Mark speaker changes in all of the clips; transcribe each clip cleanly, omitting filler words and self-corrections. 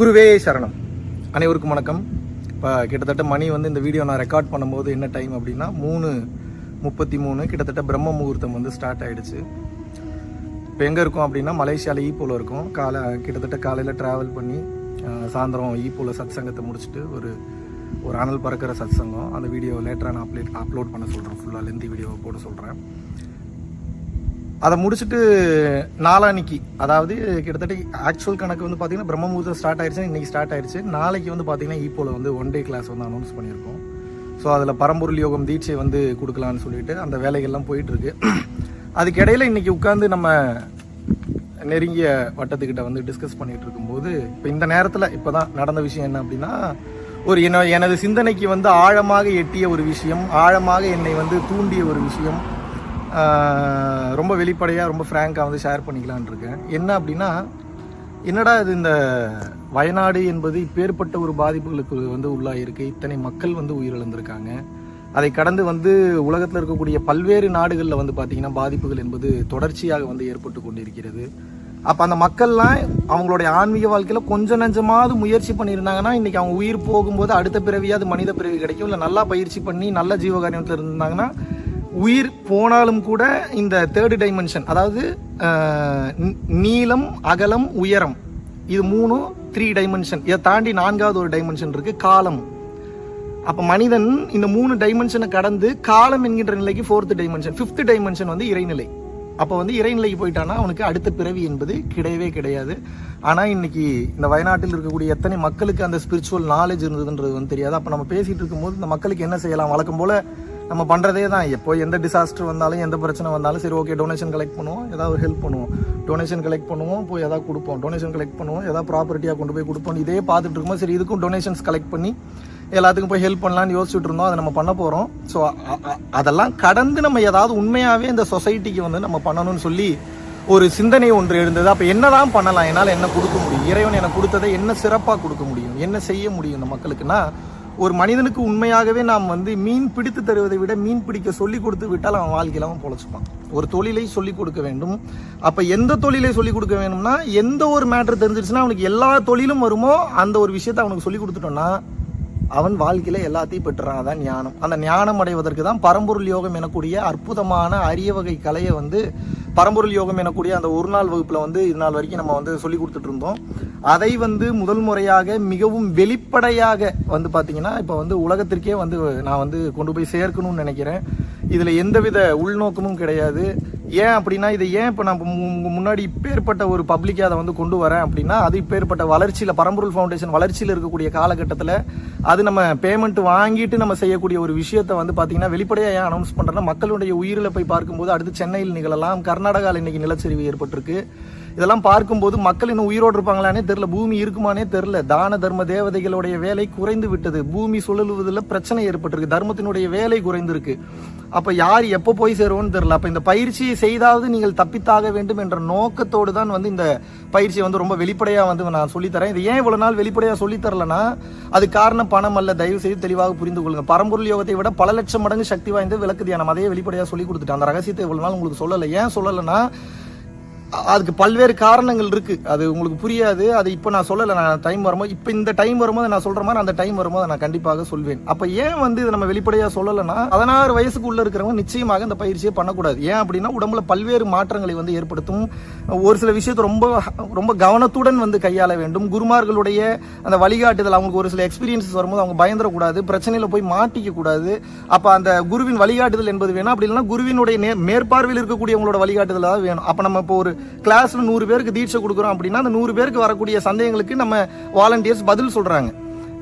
Speaker 1: குருவே சரணம். அனைவருக்கும் வணக்கம். இப்போ கிட்டத்தட்ட மணி இந்த வீடியோ நான் ரெக்கார்ட் பண்ணும்போது என்ன டைம் அப்படின்னா 3:33. கிட்டத்தட்ட பிரம்ம முகூர்த்தம் ஸ்டார்ட் ஆகிடுச்சு. இப்போ எங்கே இருக்கோம் அப்படின்னா மலேசியாவில் ஈப்போவில் இருக்கோம். கிட்டத்தட்ட காலையில் ட்ராவல் பண்ணி சாயந்தரம் ஈப்போவில் சத் சங்கத்தை முடிச்சுட்டு ஒரு அனல் பறக்கிற சத் சங்கம். அந்த வீடியோ லேட்டராக நான் அப்லோட் பண்ண சொல்கிறேன். ஃபுல்லாக லெந்தி வீடியோவை போட சொல்கிறேன். அதை முடிச்சுட்டு நாளானிக்கு, அதாவது கிட்டத்தட்ட ஆக்சுவல் கணக்கு பார்த்தீங்கன்னா பிரம்ம முகூர்த்தம் ஸ்டார்ட் ஆயிடுச்சு, இன்றைக்கி ஸ்டார்ட் ஆயிடுச்சு. நாளைக்கு பார்த்தீங்கன்னா ஈப்போவில் 1 டே கிளாஸ் அனௌன்ஸ் பண்ணியிருக்கோம். ஸோ அதில் பரம்பொருள் யோகம் தீட்சை கொடுக்கலான்னு சொல்லிட்டு அந்த வேலைகள்லாம் போயிட்டுருக்கு. அதுக்கிடையில் இன்றைக்கி உட்காந்து நம்ம நெருங்கிய வட்டத்துக்கிட்ட டிஸ்கஸ் பண்ணிகிட்டு இருக்கும்போது இப்போ இந்த நேரத்தில் இப்போ தான் நடந்த விஷயம் என்ன அப்படின்னா, எனது சிந்தனைக்கு ஆழமாக எட்டிய ஒரு விஷயம், ஆழமாக என்னை தூண்டிய ஒரு விஷயம், ரொம்ப வெளிப்படையாக ரொம்ப ஃப்ராங்காக ஷேர் பண்ணிக்கலான் இருக்கேன். என்ன அப்படின்னா, என்னடா இது இந்த வயநாடு என்பது இப்பேற்பட்ட ஒரு பாதிப்புகளுக்கு உள்ளாயிருக்கு. இத்தனை மக்கள் உயிரிழந்திருக்காங்க. அதை கடந்து உலகத்தில் இருக்கக்கூடிய பல்வேறு நாடுகளில் பார்த்தீங்கன்னா பாதிப்புகள் என்பது தொடர்ச்சியாக ஏற்பட்டு கொண்டிருக்கிறது. அப்போ அந்த மக்கள்லாம் அவங்களுடைய ஆன்மீக வாழ்க்கையில் கொஞ்சம் நஞ்சமாவது முயற்சி பண்ணியிருந்தாங்கன்னா இன்றைக்கி அவங்க உயிர் போகும்போது அடுத்த பிறவியாவது மனித பிறவி கிடைக்கும். இல்லை நல்லா பயிற்சி பண்ணி நல்ல ஜீவகாரியத்தில் இருந்தாங்கன்னா உயிர் போனாலும் கூட இந்த 3rd டைமென்ஷன், அதாவது நீளம், அகலம், உயரம், இது 3 டைமென்ஷன். இதை தாண்டி 4வது ஒரு டைமென்ஷன் இருக்கு, காலம். அப்போ மனிதன் இந்த 3 டைமென்ஷனை கடந்து காலம் என்கின்ற நிலைக்கு 4th டைமென்ஷன், 5th டைமென்ஷன் இறைநிலை. அப்போ இறைநிலைக்கு போயிட்டானா அவனுக்கு அடுத்த பிறவி என்பது கிடையவே கிடையாது. ஆனால் இன்னைக்கு இந்த வயநாட்டில் இருக்கக்கூடிய எத்தனை மக்களுக்கு அந்த ஸ்பிரிச்சுவல் நாலேஜ் இருந்ததுன்றது தெரியாது. அப்போ நம்ம பேசிகிட்டு இருக்கும்போது இந்த மக்களுக்கு என்ன செய்யலாம், வழக்கம் போல் நம்ம பண்ணுறதே தான். எப்போ எந்த டிசாஸ்டர் வந்தாலும் எந்த பிரச்சனை வந்தாலும் சரி, ஓகே டொனேஷன் கலெக்ட் பண்ணுவோம், ஏதாவது ஒரு ஹெல்ப் பண்ணுவோம், டொனேஷன் கலெக்ட் பண்ணுவோம், போய் ஏதாவது கொடுப்போம், டொனேஷன் கலெக்ட் பண்ணுவோம், ஏதாவது ப்ராப்பர்ட்டியாக கொண்டு போய் கொடுப்போம். இதே பார்த்துட்டு இருக்கும்போது சரி இதுக்கும் டொனேஷன்ஸ் கலெக்ட் பண்ணி எல்லாத்துக்கும் போய் ஹெல்ப் பண்ணலான்னு யோசிச்சுட்டு இருந்தோம். அதை நம்ம பண்ண போகிறோம். ஸோ அதெல்லாம் கடந்து நம்ம ஏதாவது உண்மையாகவே இந்த சொசைட்டிக்கு நம்ம பண்ணணும்னு சொல்லி ஒரு சிந்தனை ஒன்று எழுந்தது. அப்போ என்னதான் பண்ணலாம், என்னால் என்ன கொடுக்க முடியும், இறைவன் எனக்கு கொடுத்ததை என்ன சிறப்பாக கொடுக்க முடியும், என்ன செய்ய முடியும் இந்த மக்களுக்குன்னா, ஒரு மனிதனுக்கு உண்மையாகவே நாம் மீன் பிடித்து தருவதை விட மீன் பிடிக்க சொல்லி கொடுத்து விட்டால் அவன் வாழ்க்கையில் அவன் பொழைச்சிப்பான். ஒரு தொழிலை சொல்லிக் கொடுக்க வேண்டும். அப்போ எந்த தொழிலை சொல்லிக் கொடுக்க வேணும்னா, எந்த ஒரு மேட்டர் தெரிஞ்சிருச்சுன்னா அவனுக்கு எல்லா தொழிலும் வருமோ அந்த ஒரு விஷயத்தை அவனுக்கு சொல்லி கொடுத்துட்டோம்னா அவன் வாழ்க்கையில் எல்லாத்தையும் பெற்றுறான். அதான் ஞானம். அந்த ஞானம் அடைவதற்கு தான் பரம்பொருள் யோகம் எனக்கூடிய அற்புதமான அரிய வகை கலையை பரம்பொருள் யோகம் எனக்கூடிய அந்த ஒரு நாள் வகுப்பில் இது நாள் வரைக்கும் நம்ம சொல்லி கொடுத்துட்டு இருந்தோம். அதை முதல் முறையாக மிகவும் வெளிப்படையாக பார்த்தீங்கன்னா இப்போ உலகத்திற்கே நான் கொண்டு போய் சேர்க்கணும்னு நினைக்கிறேன். இதில் எந்தவித உள்நோக்கமும் கிடையாது. ஏன் அப்படின்னா, இதை ஏன் இப்போ நான் முன்னாடி இப்பேற்பட்ட ஒரு பப்ளிக்காக அதை கொண்டு வரேன் அப்படின்னா, அது இப்பேற்பட்ட வளர்ச்சியில் பரம்பொருள் ஃபவுண்டேஷன் வளர்ச்சியில் இருக்கக்கூடிய காலகட்டத்தில் அது நம்ம பேமெண்ட் வாங்கிட்டு நம்ம செய்யக்கூடிய ஒரு விஷயத்தை பார்த்தீங்கன்னா வெளிப்படையாக ஏன் அனௌன்ஸ் பண்ணுறேன்னா, மக்களுடைய உயிரில் போய் பார்க்கும்போது அடுத்து சென்னையில் நிகழலாம், கர்நாடகாவில் இன்னைக்கு நிலச்சரிவு ஏற்பட்டிருக்கு. இதெல்லாம் பார்க்கும்போது மக்கள் இன்னும் உயிரோடு இருப்பாங்களானே தெரில, பூமி இருக்குமானே தெரில. தான தர்ம தேவதைகளுடைய வேலை குறைந்து விட்டது, பூமி சுழலுவதில் பிரச்சனை ஏற்பட்டிருக்கு, தர்மத்தினுடைய வேலை குறைந்திருக்கு. அப்போ யார் எப்போ போய் சேருவோன்னு தெரில. அப்போ இந்த பயிற்சியை செய்தாவது நீங்கள் தப்பித்தாக வேண்டும் என்ற நோக்கத்தோடு தான் இந்த பயிற்சியை ரொம்ப வெளிப்படையாக நான் சொல்லித்தரேன். இது ஏன் இவ்வளோ நாள் வெளிப்படையாக சொல்லித்தரலன்னா, அது காரணம் பணம் அல்ல. தயவு செய்து தெளிவாக புரிந்து கொள்ளுங்க. பரம்பொருள் யோகத்தை விட பல லட்சம் மடங்கு சக்தி வாய்ந்த விளக்கு தியானம், அதையே வெளிப்படையாக சொல்லி கொடுத்துட்டேன். அந்த ரகசியத்தை இவ்வளோ நாள் உங்களுக்கு சொல்லலை. ஏன் சொல்லலைன்னா, அதுக்கு பல்வேறு காரணங்கள் இருக்கு, அது உங்களுக்கு புரியாது. அது இப்போ நான் சொல்லலை. நான் டைம் வரும்போது, இப்போ இந்த டைம் வரும்போது நான் சொல்ற மாதிரி அந்த டைம் வரும்போது நான் கண்டிப்பாக சொல்வேன். அப்போ ஏன் இதை நம்ம வெளிப்படையாக சொல்லலைன்னா, 16 வயசுக்கு உள்ள இருக்கிறவங்க நிச்சயமாக இந்த பயிற்சியை பண்ணக்கூடாது. ஏன் அப்படின்னா, உடம்புல பல்வேறு மாற்றங்களை ஏற்படுத்தும். ஒரு சில விஷயத்தை ரொம்ப ரொம்ப கவனத்துடன் கையாள வேண்டும். குருமார்களுடைய அந்த வழிகாட்டுதல், அவங்களுக்கு ஒரு சில எக்ஸ்பீரியன்ஸஸ் வரும்போது அவங்க பயந்துடக்கூடாது, பிரச்சனையில் போய் மாட்டிக்க கூடாது. அப்போ அந்த குருவின் வழிகாட்டுதல் என்பது வேணும். அப்படி இல்லைன்னா குருவினுடைய மேற்பார்வையில் இருக்கக்கூடியவங்களோட வழிகாட்டுதல் தான் வேணும். அப்போ நம்ம இப்போ ஒரு கிளாஸ்ல 100 பேருக்கு தீட்சை கொடுக்குறோம் அப்படின்னா, அந்த 100 பேருக்கு வரக்கூடிய சந்தேகங்களுக்கு நம்ம வாலண்டியர்ஸ் பதில் சொல்றாங்க.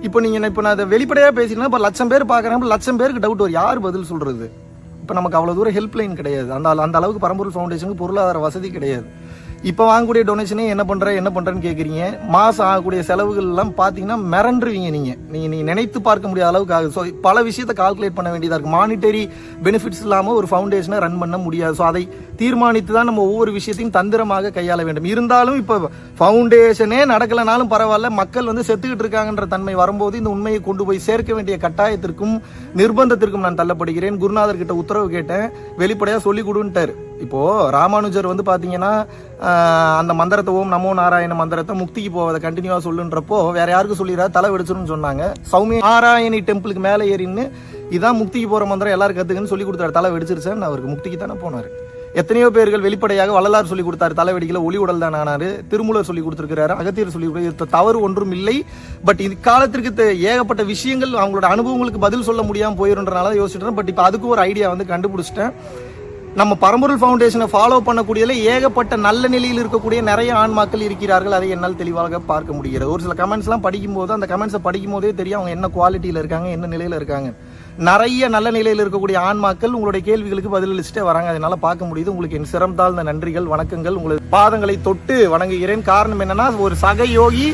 Speaker 1: இப்போ நான் அதை வெளிப்படையாக பேசினா, இப்போ 1,00,000 பேர் பார்க்குறேன், 1,00,000 பேருக்கு டவுட் வரும், யார் பதில் சொல்றது? இப்போ நமக்கு அவ்வளோ தூரம் ஹெல்ப்லைன் கிடையாது. அந்த அளவுக்கு பரம்பொருள் ஃபவுண்டேஷனுக்கு பொருளாதார வசதி கிடையாது. இப்போ வாங்கக்கூடிய டொனேஷனே என்ன பண்ணுறேன்னு கேட்குறீங்க. மாதம் ஆகக்கூடிய செலவுகள் எல்லாம் பார்த்தீங்கன்னா மிரண்டுருவீங்க. நீங்கள் நினைத்து பார்க்க முடியாத அளவுக்கு ஆகுது. ஸோ பல விஷயத்தை கால்குலேட் பண்ண வேண்டியதாக இருக்குது. மானிட்டரி பெனிஃபிட்ஸ் இல்லாமல் ஒரு ஃபவுண்டேஷனை ரன் பண்ண முடியாது. ஸோ அதை தீர்மானித்து தான் நம்ம ஒவ்வொரு விஷயத்தையும் தந்திரமாக கையாள வேண்டும். இருந்தாலும் இப்போ ஃபவுண்டேஷனே நடக்கலைனாலும் பரவாயில்ல, மக்கள் செத்துக்கிட்டு இருக்காங்கன்ற தன்மை வரும்போது இந்த உண்மையை கொண்டு போய் சேர்க்க வேண்டிய கட்டாயத்திற்கும் நிர்பந்தத்திற்கும் நான் தள்ளப்படுகிறேன். குருநாதர்கிட்ட உத்தரவு கேட்டேன், வெளிப்படையாக சொல்லி கொடுன்ட்டார். இப்போது ராமானுஜர் வந்து பார்த்தீங்கன்னா அந்த மந்திரத்தை ஓம் நமோ நாராயண மந்திரத்தை முக்திக்கு போவதை கண்டினியூவாக சொல்லுன்றப்போ வேற யாருக்கு சொல்லிடுறா தலை வெடிச்சிருன்னு சொன்னாங்க. சௌமிய நாராயணி டெம்பிளுக்கு மேலே ஏறின்னு இதான் முக்திக்கு போகிற மந்திரம் எல்லாரும் கற்றுக்குன்னு சொல்லி கொடுத்தாரு. தலை வெடிச்சிருச்சேன்னு அவருக்கு முக்திக்கு தானே போனார். எத்தனையோ பேர்கள் வெளிப்படையாக வள்ளலார் சொல்லி கொடுத்தாரு தலை வெடிக்கல, ஒளி உடல் தான் ஆனாரு. திருமூலர் சொல்லி கொடுத்துருக்கிறாரு, அகத்தியர் சொல்லி கொடுத்து தவறு ஒன்றும் இல்லை. பட் இது காலத்திற்கு ஏகப்பட்ட விஷயங்கள் அவங்களோட அனுபவங்களுக்கு பதில் சொல்ல முடியாமல் போயிருன்றனால யோசிச்சுட்டேன். பட் இப்போ அதுக்கு ஒரு ஐடியா வந்து கண்டுபிடிச்சிட்டேன். நம்ம பரம்பொருள் ஃபவுண்டேஷனை ஃபாலோ பண்ணக்கூடியதுல ஏகப்பட்ட நல்ல நிலையில் இருக்கக்கூடிய நிறைய ஆன்மாக்கள் இருக்கிறார்கள். அதை என்னால் தெளிவாக பார்க்க முடிகிறது. ஒரு சில கமெண்ட்ஸ்லாம் படிக்கும்போது அந்த கமெண்ட்ஸை படிக்கும் போதே தெரியும் அவங்க என்ன குவாலிட்டியில் இருக்காங்க, என்ன நிலையில் இருக்காங்க. நிறைய நல்ல நிலையில் இருக்கக்கூடிய ஆன்மாக்கள் உங்களுடைய கேள்விகளுக்கு பதிலளிச்சுட்டே வராங்க. அதனால பார்க்க முடியுது. உங்களுக்கு என் சிறந்தாழ்ந்த நன்றிகள், வணக்கங்கள். உங்களது பாதங்களை தொட்டு வணங்குகிறேன். காரணம் என்னன்னா, ஒரு சக யோகி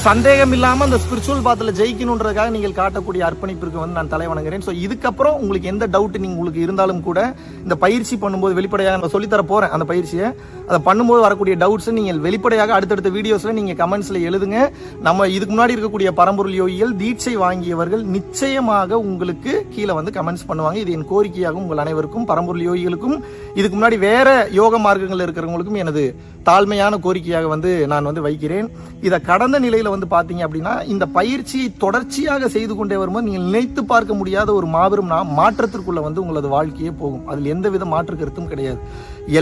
Speaker 1: சந்தேகம் இல்லாமல் அந்த ஸ்பிரிச்சுவல் பாத்தில் ஜெயிக்கணுன்றதுக்காக நீங்கள் காட்டக்கூடிய அர்ப்பணிப்பிற்கு வந்து நான் தலை வணங்குகிறேன். ஸோ இதுக்கப்புறம் உங்களுக்கு எந்த டவுட் உங்களுக்கு இருந்தாலும் கூட இந்த பயிற்சி பண்ணும்போது வெளிப்படையாக நான் சொல்லித்தர போகிறேன். அந்த பயிற்சியை அதை பண்ணும்போது வரக்கூடிய டவுட்ஸ் நீங்கள் வெளிப்படையாக அடுத்தடுத்த வீடியோஸில் நீங்கள் கமெண்ட்ஸில் எழுதுங்க. நம்ம இதுக்கு முன்னாடி இருக்கக்கூடிய பரம்பொருள் யோகிகள் தீட்சை வாங்கியவர்கள் நிச்சயமாக உங்களுக்கு கீழே வந்து கமெண்ட்ஸ் பண்ணுவாங்க. இது என் கோரிக்கையாகும் உங்கள் அனைவருக்கும், பரம்பொருள் யோகிகளுக்கும் இதுக்கு முன்னாடி வேற யோக மார்க்கங்கள் இருக்கிறவங்களுக்கும் எனது தாழ்மையான கோரிக்கையாக வந்து நான் வந்து வைக்கிறேன். இதை கடந்த நிலையில் வந்து பார்த்தீங்க அப்படின்னா இந்த பயிற்சியை தொடர்ச்சியாக செய்து கொண்டே வரும்போது நீங்கள் நினைத்து பார்க்க முடியாத ஒரு மாபெரும் மாற்றத்திற்குள்ள வந்து உங்களது வாழ்க்கையே போகும். அதில் எந்தவித மாற்று கருத்தும் கிடையாது.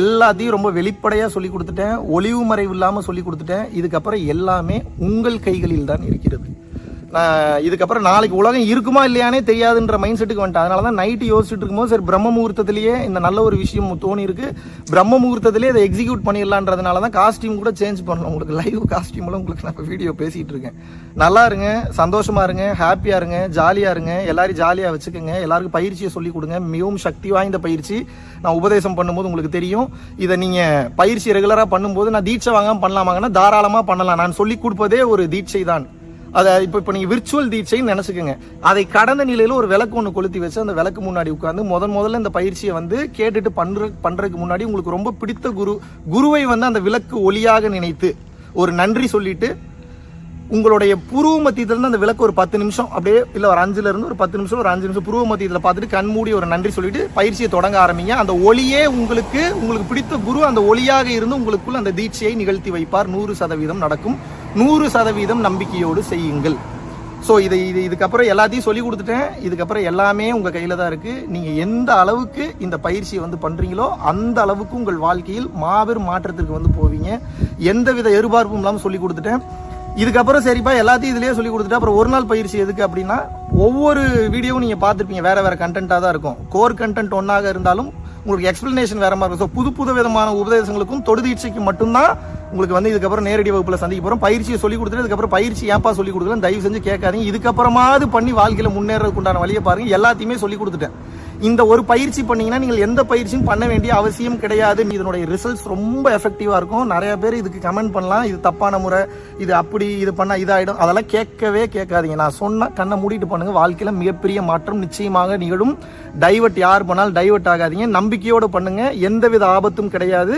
Speaker 1: எல்லாத்தையும் ரொம்ப வெளிப்படையாக சொல்லி கொடுத்துட்டேன், ஒளிவு மறைவு இல்லாமல் சொல்லி கொடுத்துட்டேன். இதுக்கப்புறம் எல்லாமே உங்கள் கைகளில் தான் இருக்கிறது. நான் இதுக்கப்புறம் நாளைக்கு உலகம் இருக்குமா இல்லையானே தெரியாதுன்ற மைண்ட் செட்டுக்கு வந்துட்டேன். அதனால தான் நைட்டு யோசிச்சுட்டு இருக்கும்போது சரி பிரம்ம முகூர்த்தத்திலேயே இந்த நல்ல ஒரு விஷயம் தோணி இருக்கு, பிரம்ம முகூர்த்தத்திலேயே அதை எக்ஸிக்யூட் பண்ணிடலான்றதுனால தான் காஸ்டியூம் கூட சேஞ்ச் பண்ணலாம். உங்களுக்கு லைவ் காஸ்டியூம்லாம் உங்களுக்கு நான் வீடியோ பேசிகிட்டு இருக்கேன். நல்லா இருங்க, சந்தோஷமா இருங்க, ஹாப்பியாக இருங்க, ஜாலியாக இருங்க, எல்லாரும் ஜாலியாக வச்சுக்கோங்க. எல்லாருக்கும் பயிற்சியை சொல்லிக் கொடுங்க. மிகவும் சக்தி வாய்ந்த பயிற்சி. நான் உபதேசம் பண்ணும்போது உங்களுக்கு தெரியும். இதை நீங்கள் பயிற்சி ரெகுலராக பண்ணும்போது நான் தீட்சை வாங்காமல் பண்ணலாமாங்கன்னா தாராளமாக பண்ணலாம். நான் சொல்லிக் கொடுப்பதே ஒரு தீட்சை தான். அதை இப்போ நீங்கள் விர்ச்சுவல் தீட்சைன்னு நினச்சிக்கோங்க. அதை கடந்த நிலையில் ஒரு விளக்கு ஒன்று கொளுத்தி வச்சு அந்த விளக்கு முன்னாடி உட்காந்து முதல்ல இந்த பயிற்சியை வந்து கேட்டுட்டு பண்ணுறதுக்கு முன்னாடி உங்களுக்கு ரொம்ப பிடித்த குருவை வந்து அந்த விளக்கு ஒளியாக நினைத்து ஒரு நன்றி சொல்லிட்டு உங்களுடைய புருவ மத்தியத்திலிருந்து அந்த விளக்கு ஒரு 10 நிமிஷம் அப்படியே இல்லை ஒரு 5லேருந்து ஒரு 10 நிமிஷம் ஒரு 5 நிமிஷம் புருவ மத்தியத்தில் பார்த்துட்டு கண் மூடி ஒரு நன்றி சொல்லிட்டு பயிற்சியை தொடங்க ஆரம்பிங்க. அந்த ஒளியே உங்களுக்கு பிடித்த குரு அந்த ஒளியாக இருந்து உங்களுக்குள்ள அந்த தீட்சையை நிகழ்த்தி வைப்பார். 100% நடக்கும். 100% நம்பிக்கையோடு செய்யுங்கள். ஸோ இதுக்கப்புறம் எல்லாத்தையும் சொல்லி கொடுத்துட்டேன். இதுக்கப்புறம் எல்லாமே உங்கள் கையில் தான் இருக்குது. நீங்கள் எந்த அளவுக்கு இந்த பயிற்சியை வந்து பண்ணுறீங்களோ அந்த அளவுக்கு உங்கள் வாழ்க்கையில் மாபெரும் மாற்றத்திற்கு வந்து போவீங்க. எந்தவித எதிர்பார்ப்பும் இல்லாமல் சொல்லி கொடுத்துட்டேன். இதுக்கப்புறம் சரிப்பா எல்லாத்தையும் இதுலேயே சொல்லி கொடுத்துட்டா அப்புறம் ஒரு நாள் பயிற்சி எதுக்கு அப்படின்னா, ஒவ்வொரு வீடியோவும் நீங்கள் பார்த்துருப்பீங்க, வேறு கண்டென்ட்டாக தான் இருக்கும். கோர் கண்டென்ட் ஒன்றாக இருந்தாலும் உங்களுக்கு எக்ஸ்பிளனேஷன் வேற மாதிரி இருக்கும். ஸோ புது விதமான உபதேசங்களுக்கும் தொடுதீட்சைக்கு மட்டும்தான் உங்களுக்கு வந்து இதுக்கப்புறம் நேரடி வகுப்பில் சந்திக்க போகிறோம். பயிற்சியை சொல்லி கொடுத்துட்டு இதுக்கப்புறம் பயிற்சி ஏப்பா சொல்லி கொடுக்கல தயவு செஞ்சு கேட்காதீங்க. இதுக்கப்புறமாவது பண்ணி வாழ்க்கையில் முன்னேறதுக்கு உண்டான வழியை பாருங்க. எல்லாத்தையுமே சொல்லி கொடுத்துட்டேன். இந்த ஒரு பயிற்சி பண்ணீங்கன்னா நீங்கள் எந்த பயிற்சியும் பண்ண வேண்டிய அவசியம் கிடையாது. இதனுடைய ரிசல்ட்ஸ் ரொம்ப எஃபெக்டிவாக இருக்கும். நிறைய பேர் இதுக்கு கமெண்ட் பண்ணலாம், இது தப்பான முறை, இது அப்படி, இது பண்ணால் இதாகிடும். அதெல்லாம் கேட்கவே கேட்காதீங்க. நான் சொன்ன கண்ணை மூடிட்டு பண்ணுங்க. வாழ்க்கையில் மிகப்பெரிய மாற்றம் நிச்சயமாக நிகழும். டைவர்ட் யார் பண்ணாலும் டைவர்ட் ஆகாதீங்க. நம்பிக்கையோடு பண்ணுங்க. எந்தவித ஆபத்தும் கிடையாது.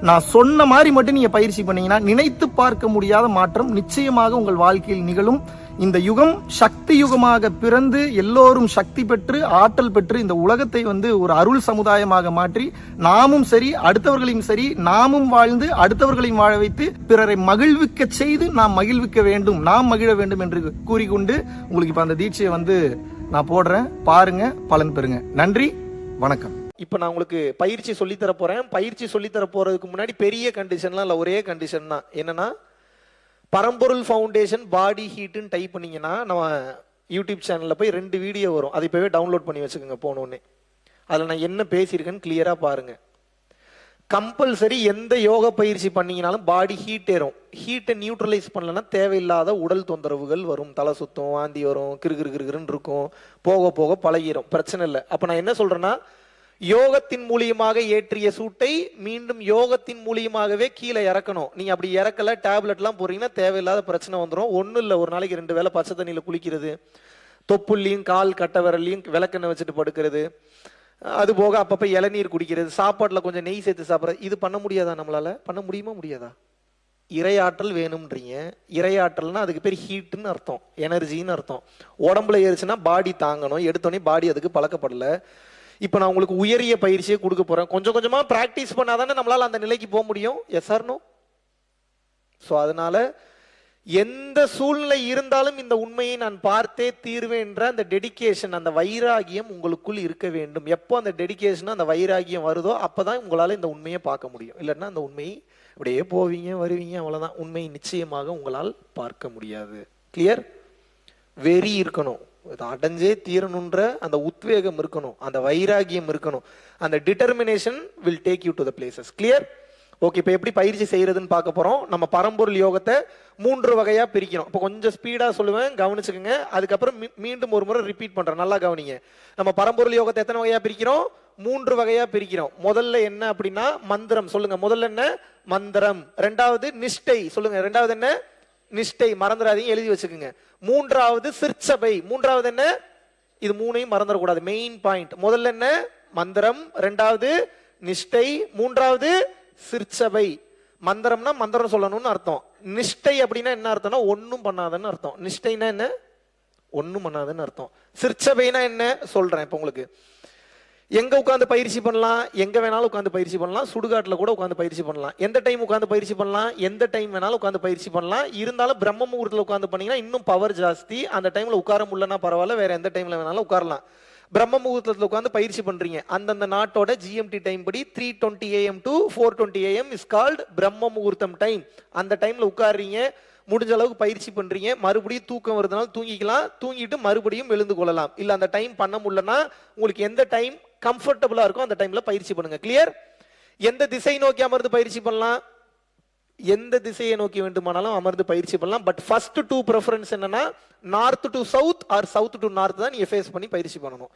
Speaker 1: நான் சொன்ன மாதிரி மட்டும் நீங்கள் பயிற்சி பண்ணீங்கன்னா நினைத்து பார்க்க முடியாத மாற்றம் நிச்சயமாக உங்கள் வாழ்க்கையில் நிகழும். இந்த யுகம் சக்தி யுகமாக பிறந்து எல்லோரும் சக்தி பெற்று ஆற்றல் பெற்று இந்த உலகத்தை வந்து ஒரு அருள் சமுதாயமாக மாற்றி நாமும் சரி அடுத்தவர்களையும் சரி நாமும் வாழ்ந்து அடுத்தவர்களையும் வாழ வைத்து பிறரை மகிழ்விக்க செய்து நாம் மகிழ்விக்க வேண்டும், நாம் மகிழ வேண்டும் என்று கூறிக்கொண்டு உங்களுக்கு இப்போ அந்த தீட்சையை வந்து நான் போடுறேன். பாருங்க, பலன் பெறுங்க. நன்றி, வணக்கம். இப்போ நான் உங்களுக்கு பயிற்சி சொல்லித்தர போறேன். பயிற்சி சொல்லித்தர போறதுக்கு முன்னாடி பெரிய கண்டிஷன்லாம் இல்லை, ஒரே கண்டிஷன் தான். என்னன்னா, பரம்பொருள் ஃபவுண்டேஷன் பாடி ஹீட்டுன்னு டைப் பண்ணிங்கன்னா நம்ம யூடியூப் சேனலில் போய் 2 வீடியோ வரும். அதை இப்போவே டவுன்லோட் பண்ணி வச்சுக்கோங்க போனோடனே. அதில் நான் என்ன பேசியிருக்கேன்னு கிளியராக பாருங்கள். கம்பல்சரி எந்த யோக பயிற்சி பண்ணிங்கனாலும் பாடி ஹீட் ஏறும். ஹீட்டை நியூட்ரலைஸ் பண்ணலன்னா தேவையில்லாத உடல் தொந்தரவுகள் வரும். தலை சுத்தம், வாந்தி வரும், கிருகிருன்னு இருக்கும். போக போக பழகிரும், பிரச்சனை இல்லை. அப்போ நான் என்ன சொல்கிறேன்னா, யோகத்தின் மூலியமாக ஏற்றிய சூட்டை மீண்டும் யோகத்தின் மூலியமாகவே கீழே இறக்கணும். நீங்க அப்படி இறக்கல, டேப்லெட்லாம் போறீங்கன்னா தேவையில்லாத பிரச்சனை வந்துடும். ஒன்றும் இல்லை, ஒரு நாளைக்கு 2 வேளை பச்சை தண்ணியில் குளிக்கிறது, தொப்புள்ளையும் கால் கட்டை விரல்லையும் விளக்கெண்ணெய் வச்சுட்டு படுக்கிறது, அது போக அப்பப்போ இளநீர் குடிக்கிறது, சாப்பாட்டில் கொஞ்சம் நெய் சேர்த்து சாப்பிட்றது, இது பண்ண முடியாதா? நம்மளால பண்ண முடியுமா முடியாதா? இறையாற்றல் வேணும்ன்றீங்க. இறையாற்றல்னா அதுக்கு பேர் ஹீட்டுன்னு அர்த்தம், எனர்ஜின்னு அர்த்தம். உடம்புல ஏறிச்சுன்னா பாடி தாங்கணும். எடுத்தோடனே பாடி அதுக்கு பழக்கப்படலை.
Speaker 2: இப்போ நான் உங்களுக்கு உயரிய பயிற்சியை கொடுக்க போறேன். கொஞ்சம் கொஞ்சமா பிராக்டிஸ் பண்ணாதானே நம்மளால அந்த நிலைக்கு போக முடியும். S R no? ஸோ அதனால எந்த சூழ்நிலை இருந்தாலும் இந்த உண்மையை நான் பார்த்தே தீர்வேன்ற அந்த டெடிகேஷன், அந்த வைராகியம் உங்களுக்குள் இருக்க வேண்டும். எப்போ அந்த டெடிகேஷன், அந்த வைராகியம் வருதோ அப்பதான் உங்களால இந்த உண்மையை பார்க்க முடியும். இல்லைன்னா அந்த உண்மையை அப்படியே போவீங்க வருவீங்க, அவ்வளவுதான். உண்மையை நிச்சயமாக உங்களால் பார்க்க முடியாது. கிளியர்? வெறி இருக்கணும், அடைஞ்சே தீரணுன்ற அந்த உத்வேகம் இருக்கணும், அந்த வைராகியம் இருக்கணும். அந்த determination will take you to the places. Clear? Okay, இப்போ எப்படி பயிற்சி செய்யறதுன்னு பார்க்க போறோம். நம்ம பரம்பொருள் யோகத்தை 3 வகையா பிரிக்கிறோம். இப்போ கொஞ்சம் ஸ்பீடா சொல்லுவேன், கவனிச்சுக்கோங்க. அதுக்கப்புறம் மீண்டும் ஒரு முறை ரிப்பீட் பண்றேன், நல்லா கவனிங்க. நம்ம பரம்பொருள் யோகத்தை எத்தனை வகையா பிரிக்கிறோம்? 3 வகையா பிரிக்கிறோம். முதல்ல என்ன அப்படின்னா மந்திரம். சொல்லுங்க, முதல்ல என்ன? மந்திரம். ரெண்டாவது நிஷ்டை. சொல்லுங்க, ரெண்டாவது என்ன? நிஷ்டை. மறந்துடாதீங்க, எழுதி வச்சுக்கோங்க. மூன்றாவது சிற்சபை. மூன்றாவது என்ன? இது 3ஐயும் மறந்துடக்கூடாது, மெயின் பாயிண்ட். முதல்ல என்ன? மந்திரம். ரெண்டாவது நிஷ்டை. மூன்றாவது சிற்சபை. மந்திரம்னா மந்திரம் சொல்லணும்னு அர்த்தம். நிஷ்டை அப்படின்னா என்ன அர்த்தம்னா ஒன்னும் பண்ணாதன்னு அர்த்தம். நிஷ்டைனா என்ன? ஒன்னும் பண்ணாதன்னு அர்த்தம். சிற்சபைனா என்ன சொல்றேன் இப்போ உங்களுக்கு. எங்க உட்காந்து பயிற்சி பண்ணலாம்? எங்க வேணாலும் உட்காந்து பயிற்சி பண்ணலாம். சுடுகாட்டில் கூட உட்காந்து பயிற்சி பண்ணலாம். எந்த டைம் உட்காந்து பயிற்சி பண்ணலாம்? எந்த டைம் வேணாலும் உட்காந்து பயிற்சி பண்ணலாம். இருந்தாலும் பிரம்ம முகூர்த்தத்தில் உட்காந்து பண்ணீங்கன்னா இன்னும் பவர் ஜாஸ்தி. அந்த டைம்ல உட்கார முடியலன்னா பரவாயில்ல, வேற எந்த டைம்ல வேணாலும் உட்காரலாம். பிரம்ம முகூர்த்தத்தில் உட்காந்து பயிற்சி பண்றீங்க, அந்தந்த நாட்டோட GMT டைம் படி 3:20 AM to 4:20 AM is called பிரம்ம முகூர்த்தம் டைம். அந்த டைம்ல உட்கார்றீங்க, முடிஞ்ச அளவுக்கு பயிற்சி பண்றீங்க. மறுபடியும் தூக்கம் வருதுனால தூங்கிக்கலாம், தூங்கிட்டு மறுபடியும் எழுந்து கொள்ளலாம். இல்ல அந்த டைம் பண்ண முடியலன்னா உங்களுக்கு எந்த டைம் கம்ஃபர்டபுளா இருக்கும் அந்த டைம்ல பயிற்சி பண்ணுங்க. கிளியர்? எந்த திசை நோக்கி அமர்ந்து பயிற்சி பண்ணலாம்? எந்த திசையை நோக்கி வேண்டுமானாலும் அமர்ந்து பயிற்சி பண்ணலாம். பட் ஃபர்ஸ்ட் 2 ப்ரெஃபரன்ஸ் என்னன்னா north to south or south to north தான் நீங்க ஃபேஸ் பண்ணி பயிற்சி பண்ணணும்.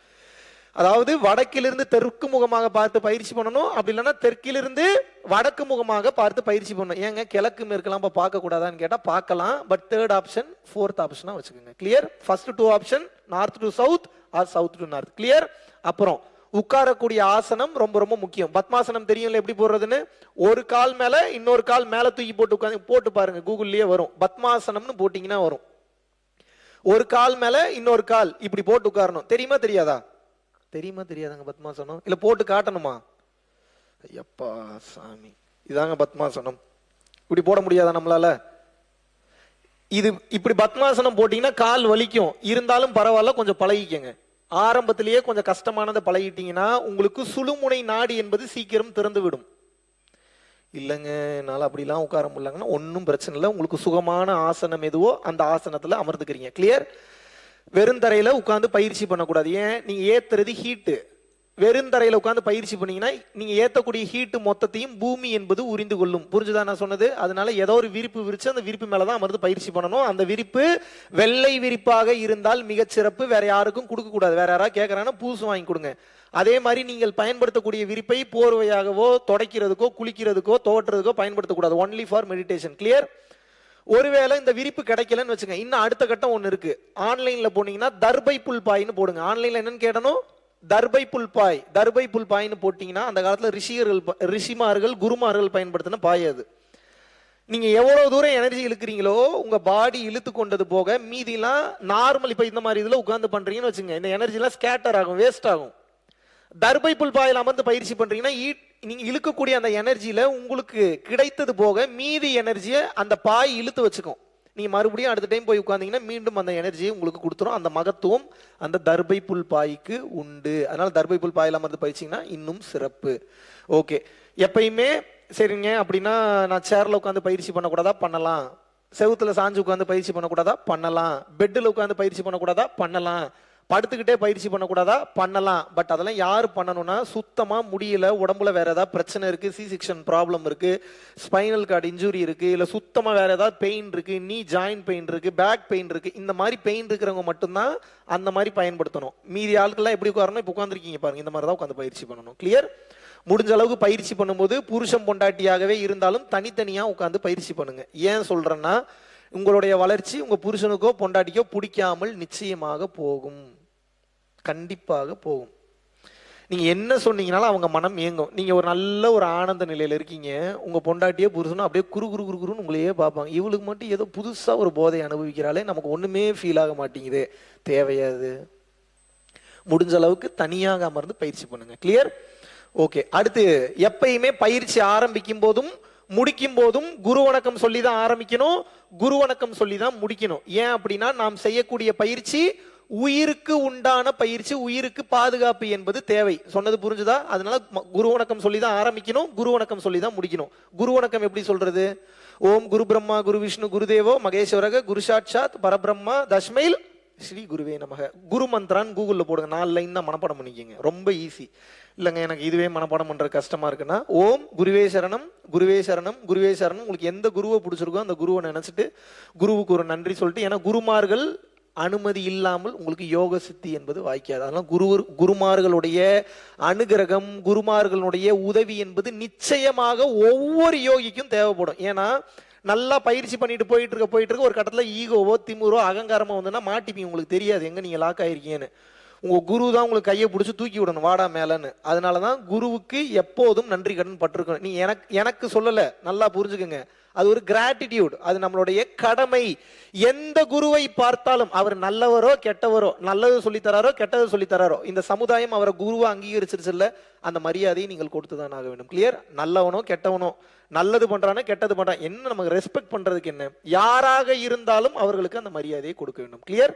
Speaker 2: அதாவது வடக்கிலிருந்து தெற்கு முகமாக பார்த்து பயிற்சி பண்ணணும், அப்படி இல்லைன்னா தெற்கிலிருந்து வடக்கு முகமாக பார்த்து பயிற்சி பண்ணணும். ஏங்க கிழக்கு மேற்கெல்லாம் பார்க்க கூடாதான்னு கேட்டா பார்க்கலாம், பட் 3rd ஆப்ஷன் 4th ஆப்ஷனா வச்சுக்கோங்க. Clear? First 2 option north to south or south to north. Clear? அப்புறம் உட்காரக்கூடிய ஆசனம் ரொம்ப ரொம்ப முக்கியம். பத்மாசனம் தெரியும்ல எப்படி போடுறதுன்னு? ஒரு கால் மேல இன்னொரு கால் மேல தூக்கி போட்டு உட்காந்து போட்டு பாருங்க, கூகுள்லயே வரும். பத்மாசனம்னு போட்டீங்கன்னா வரும். ஒரு கால் மேல இன்னொரு கால் இப்படி போட்டு உட்காரணும். தெரியுமா தெரியாதா? தெரியுமா தெரியாதாங்க பத்மாசனம்? இல்ல போட்டு காட்டணுமா? ஐயப்பா சாமி, இதாங்க பத்மாசனம். இப்படி போட முடியாதா நம்மளால? இது இப்படி பத்மாசனம் போட்டீங்கன்னா கால் வலிக்கும், இருந்தாலும் பரவாயில்ல, கொஞ்சம் பழகிக்கங்க. ஆரம்பத்திலேயே கொஞ்சம் கஷ்டமானதை பழகிட்டீங்கன்னா உங்களுக்கு சுழுமுனை நாடி என்பது சீக்கிரம் திறந்து விடும். இல்லைங்க என்னால் அப்படிலாம் உட்கார முடியலங்கன்னா ஒன்றும் பிரச்சனை இல்லை. உங்களுக்கு சுகமான ஆசனம் எதுவோ அந்த ஆசனத்தில் அமர்ந்துக்கிறீங்க. கிளியர்? வெறுந்தரையில் உட்காந்து பயிற்சி பண்ணக்கூடாது. ஏன்? நீங்கள் ஏற்றுறது ஹீட்டு. வெறுந்தரையில் உட்காந்து பயிற்சி பண்ணீங்கன்னா நீங்க ஏற்றக்கூடிய ஹீட்டு மொத்தத்தையும் பூமி என்பது உறிந்து கொள்ளும். புரிஞ்சுதா நான் சொன்னது? அதனால ஏதோ ஒரு விரிப்பு விரிச்சு அந்த விரிப்பு மேலதான் அமர்ந்து பயிற்சி பண்ணணும். அந்த விரிப்பு வெள்ளை விரிப்பாக இருந்தால் மிகச்சிறப்பு. வேற யாருக்கும் கொடுக்க கூடாது. வேற யாராவது கேட்கறாங்கன்னா பூசு வாங்கி கொடுங்க. அதே மாதிரி நீங்கள் பயன்படுத்தக்கூடிய விரிப்பை போர்வையாகவோ துடைக்கிறதுக்கோ குளிக்கிறதுக்கோ தோற்றுறதுக்கோ பயன்படுத்தக்கூடாது. Only for meditation. கிளியர்? ஒருவேளை இந்த விரிப்பு கிடைக்கலன்னு வச்சுங்க, இன்னும் அடுத்த கட்டம் ஒன்று இருக்கு. ஆன்லைன்ல போனீங்கன்னா தர்பை புல் பாயின்னு போடுங்க. ஆன்லைன்ல என்னன்னு கேட்டணும்? தர்பை புல்பாய். தர்பை புல்பாய்னு போட்டீங்கன்னா அந்த காலத்துல ரிஷிமார்கள் குருமார்கள் பயன்படுத்தின பாய் அது. நீங்க எவ்வளவு தூரம் எனர்ஜி இழுக்கிறீங்களோ உங்க பாடி இழுத்து கொண்டது போக மீதிலாம் நார்மல். இப்ப இந்த மாதிரி இதுல உட்கார்ந்து பண்றீங்கன்னு வச்சுங்க, இந்த எனர்ஜி எல்லாம் ஸ்கேட்டர் ஆகும், வேஸ்ட் ஆகும். தர்பை புல்பாயில் அமர்ந்து பயிற்சி பண்றீங்கன்னா நீங்க இழுக்கக்கூடிய அந்த எனர்ஜியில உங்களுக்கு கிடைத்தது போக மீதி எனர்ஜியை அந்த பாய் இழுத்து வச்சுக்கும். நீங்க மறுபடியும் அடுத்த டைம் போய் உட்கார்ந்தீங்கன்னா மீண்டும் அந்த எனர்ஜியை உங்களுக்கு கொடுத்துரும். அந்த மகத்துவம் அந்த தர்பை புல் பாய்க்கு உண்டு. அதனால தர்பை புல் பாயில் அமர்ந்து பயிற்சிங்கன்னா இன்னும் சிறப்பு. ஓகே, எப்பயுமே சரிங்க அப்படின்னா நான் சேர்ல உட்காந்து பயிற்சி பண்ணக்கூடாதா? பண்ணலாம். செவுத்துல சாஞ்சு உட்காந்து பயிற்சி பண்ணக்கூடாதா? பண்ணலாம். பெட்டில் உட்காந்து பயிற்சி பண்ணக்கூடாதா? பண்ணலாம். படுத்துக்கிட்டே பயிற்சி பண்ணக்கூடாதா? பண்ணலாம். பட் அதெல்லாம் யார் பண்ணணும்னா சுத்தமா முடியல, உடம்புல வேற ஏதாவது பிரச்சனை இருக்கு, C-செக்ஷன் ப்ராப்ளம் இருக்கு, ஸ்பைனல் கார்டு இன்ஜுரி இருக்கு, இல்ல சுத்தமா வேற ஏதாவது பெயின் இருக்கு, நீ ஜாயின்ட் பெயின் இருக்கு, பேக் பெயின் இருக்கு, இந்த மாதிரி பெயின் இருக்கிறவங்க மட்டும்தான் அந்த மாதிரி பயன்படுத்தணும். மீதி ஆட்கள்லாம் எப்படி உட்காரணும்? இப்போ உட்காந்துருக்கீங்க பாருங்க, இந்த மாதிரி தான் உட்காந்து பயிற்சி பண்ணணும். கிளியர்? முடிஞ்ச அளவுக்கு பயிற்சி பண்ணும்போது புருஷன் பொண்டாட்டியாகவே இருந்தாலும் தனித்தனியா உட்காந்து பயிற்சி பண்ணுங்க. ஏன் சொல்றேன்னா உங்களுடைய வளர்ச்சி உங்க புருஷனுக்கோ பொண்டாட்டிக்கோ பிடிக்காமல் நிச்சயமாக போகும், கண்டிப்பாக போகும். நீங்க என்ன சொன்னீங்கனாலும் அவங்க மனம் ஏங்கும். நீங்க ஒரு நல்ல ஒரு ஆனந்த நிலையில இருக்கீங்க, உங்க பொண்டாட்டியே புருஷனும் அப்படியே குறு குறு குறு குருன்னு உங்களையே பார்ப்பாங்க. இவளுக்கு மட்டும் ஏதோ புதுசா ஒரு போதை அனுபவிக்கிறாளே, நமக்கு ஒண்ணுமே ஃபீல் ஆக மாட்டேங்குது. தேவையாது. முடிஞ்ச அளவுக்கு தனியாக அமர்ந்து பயிற்சி பண்ணுங்க. கிளியர்? ஓகே. அடுத்து எப்பயுமே பயிற்சி ஆரம்பிக்கும் போதும் முடிக்கும் போதும் குரு வணக்கம் சொல்லி தான் ஆரம்பிக்கணும், குரு வணக்கம் சொல்லி தான் முடிக்கணும். ஏன் அப்படின்னா நாம் செய்யக்கூடிய பயிற்சி உயிருக்கு உண்டான பயிற்சி, உயிருக்கு பாதுகாப்பு என்பது தேவை. சொன்னது புரிஞ்சுதா? அதனால குரு வணக்கம் சொல்லி தான் ஆரம்பிக்கணும், குரு வணக்கம் சொல்லி தான் முடிக்கணும். குரு வணக்கம் எப்படி சொல்றது? ஓம் குரு பிரம்மா குரு விஷ்ணு குருதேவோ மகேஸ்வரக குரு சாட்சாத் பரபிரம்மா தஸ்மைல் ஸ்ரீ குருவே நமக. குரு மந்த்ரான்னு கூகுளில் போடுங்க, 4 லைன் தான் மனப்பாடம் பண்ணிக்கோங்க, ரொம்ப ஈஸி. இல்லைங்க எனக்கு இதுவே மனப்பாடம் பண்ற கஷ்டமா இருக்குன்னா, ஓம் குருவே சரணம் குருவே சரணம் குருவே சரணம். உங்களுக்கு எந்த குருவை பிடிச்சிருக்கோ அந்த குருவை நினைச்சிட்டு குருவுக்கு ஒரு நன்றி சொல்லிட்டு, ஏன்னா குருமார்கள் அனுமதி இல்லாமல் உங்களுக்கு யோக சித்தி என்பது வாய்க்காது. அதனால குருமார்களுடைய அனுகிரகம், குருமார்களுடைய உதவி என்பது நிச்சயமாக ஒவ்வொரு யோகிக்கும் தேவைப்படும். ஏன்னா நல்லா பயிற்சி பண்ணிட்டு போயிட்டு இருக்க ஒரு கட்டத்துல ஈகோவோ திமுறோ அகங்காரமோ வந்துன்னா மாட்டிப்பீங்க. உங்களுக்கு தெரியாது எங்க நீங்க லாக் ஆயிருக்கீங்கன்னு. உங்க குரு தான் உங்களுக்கு கையை பிடிச்சி தூக்கி விடணும், வாடா மேலன்னு. அதனாலதான் குருவுக்கு எப்போதும் நன்றி கடன் பட்டிருக்கணும். நீ எனக்கு சொல்லல, நல்லா புரிஞ்சுக்குங்க. அது ஒரு கிராட்டிடியூட், அது நம்மளுடைய கடமை. எந்த குருவை பார்த்தாலும் அவர் நல்லவரோ கெட்டவரோ, நல்லது சொல்லி தராரோ கெட்டது சொல்லி தராரோ, இந்த சமுதாயம் அவரை குருவை அங்கீகரிச்சிருச்சு இல்ல, அந்த மரியாதையை நீங்கள் கொடுத்துதான் ஆக வேண்டும். கிளியர்? நல்லவனோ கெட்டவனோ, நல்லது பண்றானோ கெட்டது பண்றான், என்ன நமக்கு ரெஸ்பெக்ட் பண்றதுக்கு என்ன, யாராக இருந்தாலும் அவர்களுக்கு அந்த மரியாதையை கொடுக்க வேண்டும். கிளியர்?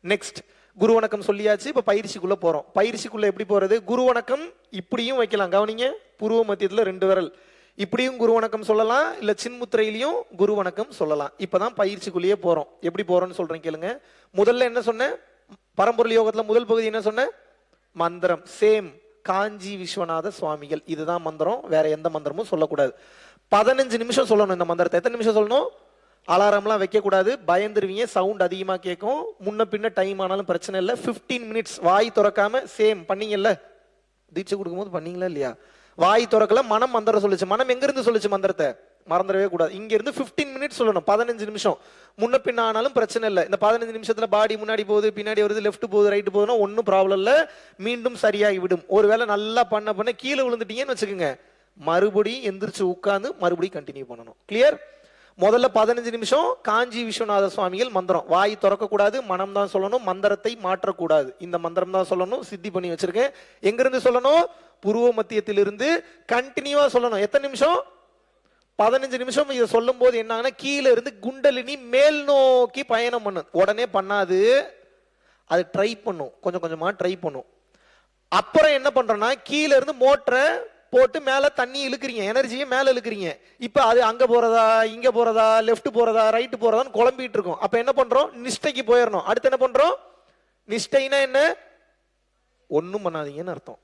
Speaker 2: நெக்ஸ்ட் குரு வணக்கம் சொல்லியாச்சு. இப்ப பயிற்சிக்குள்ள போறோம். பயிற்சிக்குள்ள எப்படி போறது? குரு வணக்கம் இப்படியும் வைக்கலாம், கவனிங்க. புருவ மத்தியத்துல 2 விரல் இப்படியும் குரு வணக்கம் சொல்லலாம், இல்ல சின்முத்திரையிலையும் குரு வணக்கம் சொல்லலாம். இப்பதான் பயிற்சிக்குள்ளேயே போறோம். எப்படி போறோம்னு சொல்றேன் கேளுங்க. முதல்ல என்ன சொன்னேன்? பரம்பொருள் யோகத்துல முதல் பகுதி என்ன சொன்னேன்? மந்திரம். சேம் காஞ்சி விஸ்வநாத சுவாமிகள், இதுதான் மந்திரம், வேற எந்த மந்திரமும் சொல்லக்கூடாது. 15 நிமிஷம் சொல்லணும் இந்த மந்திரத்தை. எத்தனை நிமிஷம் சொல்லணும்? அலாரம்லாம் வைக்க கூடாது, பயந்துருவீங்க, சவுண்ட் அதிகமா கேட்கும். முன்ன பின்ன டைம் ஆனாலும் பிரச்சனை இல்லை. 15 மினிட்ஸ் வாய் திறக்காம. சேம் பண்ணீங்கல்ல, தீட்சை கொடுக்கும்போது பண்ணீங்களா இல்லையா? வாய் திறக்கல, மனம் மந்திரம் சொல்லுச்சு. மனம் எங்க இருந்து சொல்லுச்சு மந்திரத்தை? மறந்துடவே கூடாது. இங்க இருந்து 15 மினிட்ஸ் சொல்லணும், 15 நிமிஷம். முன்ன பின்ன ஆனாலும் பிரச்சனை இல்லை. இந்த 15 நிமிஷத்துல பாடி முன்னாடி போகுது, பின்னாடி வருது, லெஃப்ட் போகுது, ரைட் போகுதுன்னா ஒன்னும் ப்ராப்ளம் இல்லை, மீண்டும் சரியாகி விடும். ஒருவேளை நல்லா பண்ண கீழே விழுந்துட்டீங்கன்னு வச்சுக்கோங்க, மறுபடியும் எந்திரிச்சு உட்கார்ந்து மறுபடியும் கண்டினியூ பண்ணணும். கிளியர்? முதல்ல 15 நிமிஷம் காஞ்சி விஸ்வநாத சுவாமிகள் மந்திரம். வாய் திறக்க கூடாது, மனம் தான் சொல்லணும், மந்திரத்தை மாற்றக்கூடாது. இந்த மந்திரம் தான் சொல்லணும், சித்தி பண்ணி வச்சிருக்கேன். எங்கிருந்து சொல்லணும்? புருவ மத்தியத்திலிருந்து கண்டினியூவா சொல்லணும். எத்தனை நிமிஷம்? 15 நிமிஷம். இதை சொல்லும் போது என்ன, கீழே இருந்து குண்டலினி மேல் நோக்கி பயணம் பண்ணும். உடனே பண்ணாது, அது ட்ரை பண்ணும், கொஞ்சம் கொஞ்சமா ட்ரை பண்ணும். அப்புறம் என்ன பண்றோம்னா, கீழே இருந்து மோட்டரை போட்டு மேல தண்ணி இழுக்கிறீங்க, எனர்ஜியை மேல இழுக்கிறீங்க. இப்ப அது அங்க போறதா, இங்க போறதா, லெஃப்ட் போறதா, ரைட் போறதான்னு குழம்பிட்டு இருக்கும். அப்ப என்ன பண்றோம்? நிஷ்டைக்கு போயிடணும். அடுத்து என்ன பண்றோம்? நிஷ்டைனா என்ன? ஒன்னும் பண்ணாதீங்கன்னு அர்த்தம்.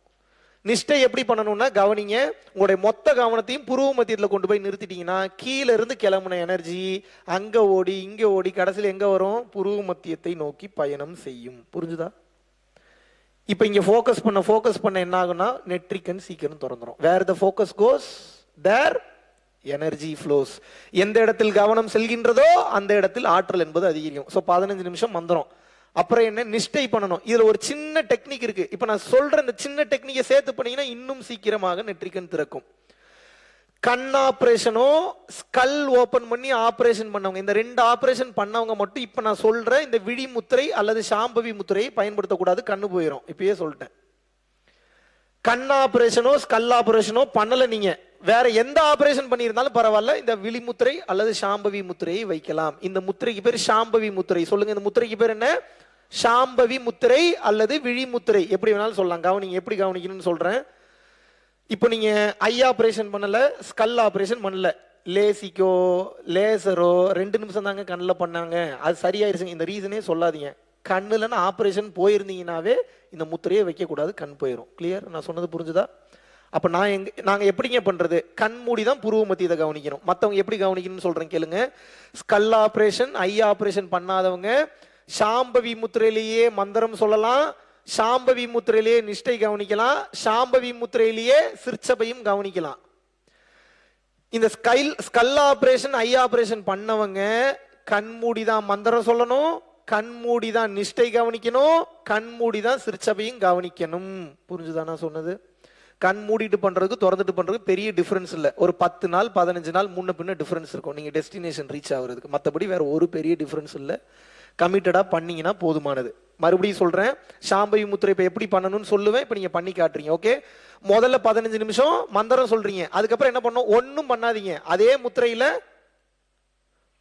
Speaker 2: நிஷ்டை எப்படி பண்ணணும்னா, கவனிங்க, உங்களுடைய மொத்த கவனத்தையும் புருவ மத்தியத்துல கொண்டு போய் நிறுத்திட்டீங்கன்னா, கீழே இருந்து கிளம்புன எனர்ஜி அங்க ஓடி இங்க ஓடி கடைசியில் எங்க வரும்? புருவ மத்தியத்தை நோக்கி பயணம் செய்யும். புரிஞ்சுதா? இப்ப இங்க ஃபோக்கஸ் பண்ண என்ன ஆகும்னா, நெட்ரிக்கன் சீக்கிரம் திறந்துரும். Where the focus goes there energy flows. எந்த இடத்தில் கவனம் செல்கின்றதோ அந்த இடத்தில் ஆற்றல் என்பது அதிகரிக்கும். ஸோ 15 நிமிஷம் மந்திரம். அப்புறம் என்ன? நிஷ்டை பண்ணணும். இதுல ஒரு சின்ன டெக்னிக் இருக்கு. இப்ப நான் சொல்ற இந்த சின்ன டெக்னிக்கை சேர்த்து பண்ணீங்கன்னா இன்னும் சீக்கிரமாக நெட்ரிக்கன் திறக்கும். கண் ஆபரேஷனோ ஸ்கல் ஓபன் பண்ணி ஆபரேஷன் பண்ணவங்க, இந்த 2 ஆபரேஷன் பண்ணவங்க மட்டும் இப்ப நான் சொல்ற இந்த விழி முத்திரை அல்லது சாம்பவி முத்திரையை பயன்படுத்தக்கூடாது, கண்ணு போயிடும். இப்பயே சொல்லிட்டேன். கண் ஆபரேஷனோ ஸ்கல் ஆபரேஷனோ பண்ணல, நீங்க வேற எந்த ஆபரேஷன் பண்ணியிருந்தாலும் பரவாயில்ல, இந்த விழி முத்திரை அல்லது சாம்பவி முத்திரையை வைக்கலாம். இந்த முத்திரைக்கு பேர் சாம்பவி முத்திரை. சொல்லுங்க, இந்த முத்திரைக்கு பேர் என்ன? சாம்பவி முத்திரை அல்லது விழி முத்திரை, எப்படி வேணாலும் சொல்லலாம். கவனிங்க, எப்படி கவனிக்கணும்னு சொல்றேன். இப்போ நீங்க ஐ ஆபரேஷன் பண்ணல, ஸ்கல் ஆபரேஷன் பண்ணல, லேசிக்கோ லேசரோ 2 நிமிஷம் தாங்க கண்ணில் பண்ணாங்க, அது சரியாயிருச்சுங்க, இந்த ரீசனே சொல்லாதீங்க. கண்ணுலன்னு ஆபரேஷன் போயிருந்தீங்கன்னாவே இந்த முத்திரையை வைக்கக்கூடாது, கண் போயிடும். கிளியர்? நான் சொன்னது புரிஞ்சுதா? அப்ப நாங்க எப்படிங்க பண்றது? கண் மூடி தான் புருவ மத்தியத்தை கவனிக்கணும். மற்றவங்க எப்படி கவனிக்கணும்னு சொல்றேன் கேளுங்க. ஸ்கல் ஆபரேஷன் ஐ ஆபரேஷன் பண்ணாதவங்க சாம்பவி முத்திரையிலேயே மந்திரம் சொல்லலாம், சாம்பவி முத்திரையிலேயே நிஷ்டை கவனிக்கலாம், சாம்பவி முத்திரையிலேயே சிற்சபையும் கவனிக்கலாம். இந்த ஸ்கல் ஆபரேஷன் ஐ ஆபரேஷன் பண்ணவங்க கண்மூடிதான் மந்திரம் சொல்லணும், கண்மூடிதான் நிஷ்டை கவனிக்கணும், கண்மூடிதான் சிற்சபையும் கவனிக்கணும். புரிஞ்சுதான் நான் சொன்னது? கண் மூடிட்டு பண்றதுக்கு திறந்துட்டு பண்றதுக்கு பெரிய டிஃபரன்ஸ் இல்லை. ஒரு 10 நாள் 15 நாள் முன்ன பின்ன டிஃபரன்ஸ் இருக்கும் நீங்க டெஸ்டினேஷன் ரீச் ஆகுறதுக்கு. மற்றபடி வேற ஒரு பெரிய டிஃபரன்ஸ் இல்லை. கமிட்டடாக பண்ணீங்கன்னா போதுமானது. மறுபடியும் சொல்கிறேன், சாம்பவி முத்திரை இப்போ எப்படி பண்ணணும்னு சொல்லுவேன், இப்போ நீங்கள் பண்ணி காட்டுறீங்க. ஓகே, முதல்ல 15 நிமிஷம் மந்திரம் சொல்கிறீங்க, அதுக்கப்புறம் என்ன பண்ணணும், ஒன்றும் பண்ணாதீங்க. அதே முத்திரையில்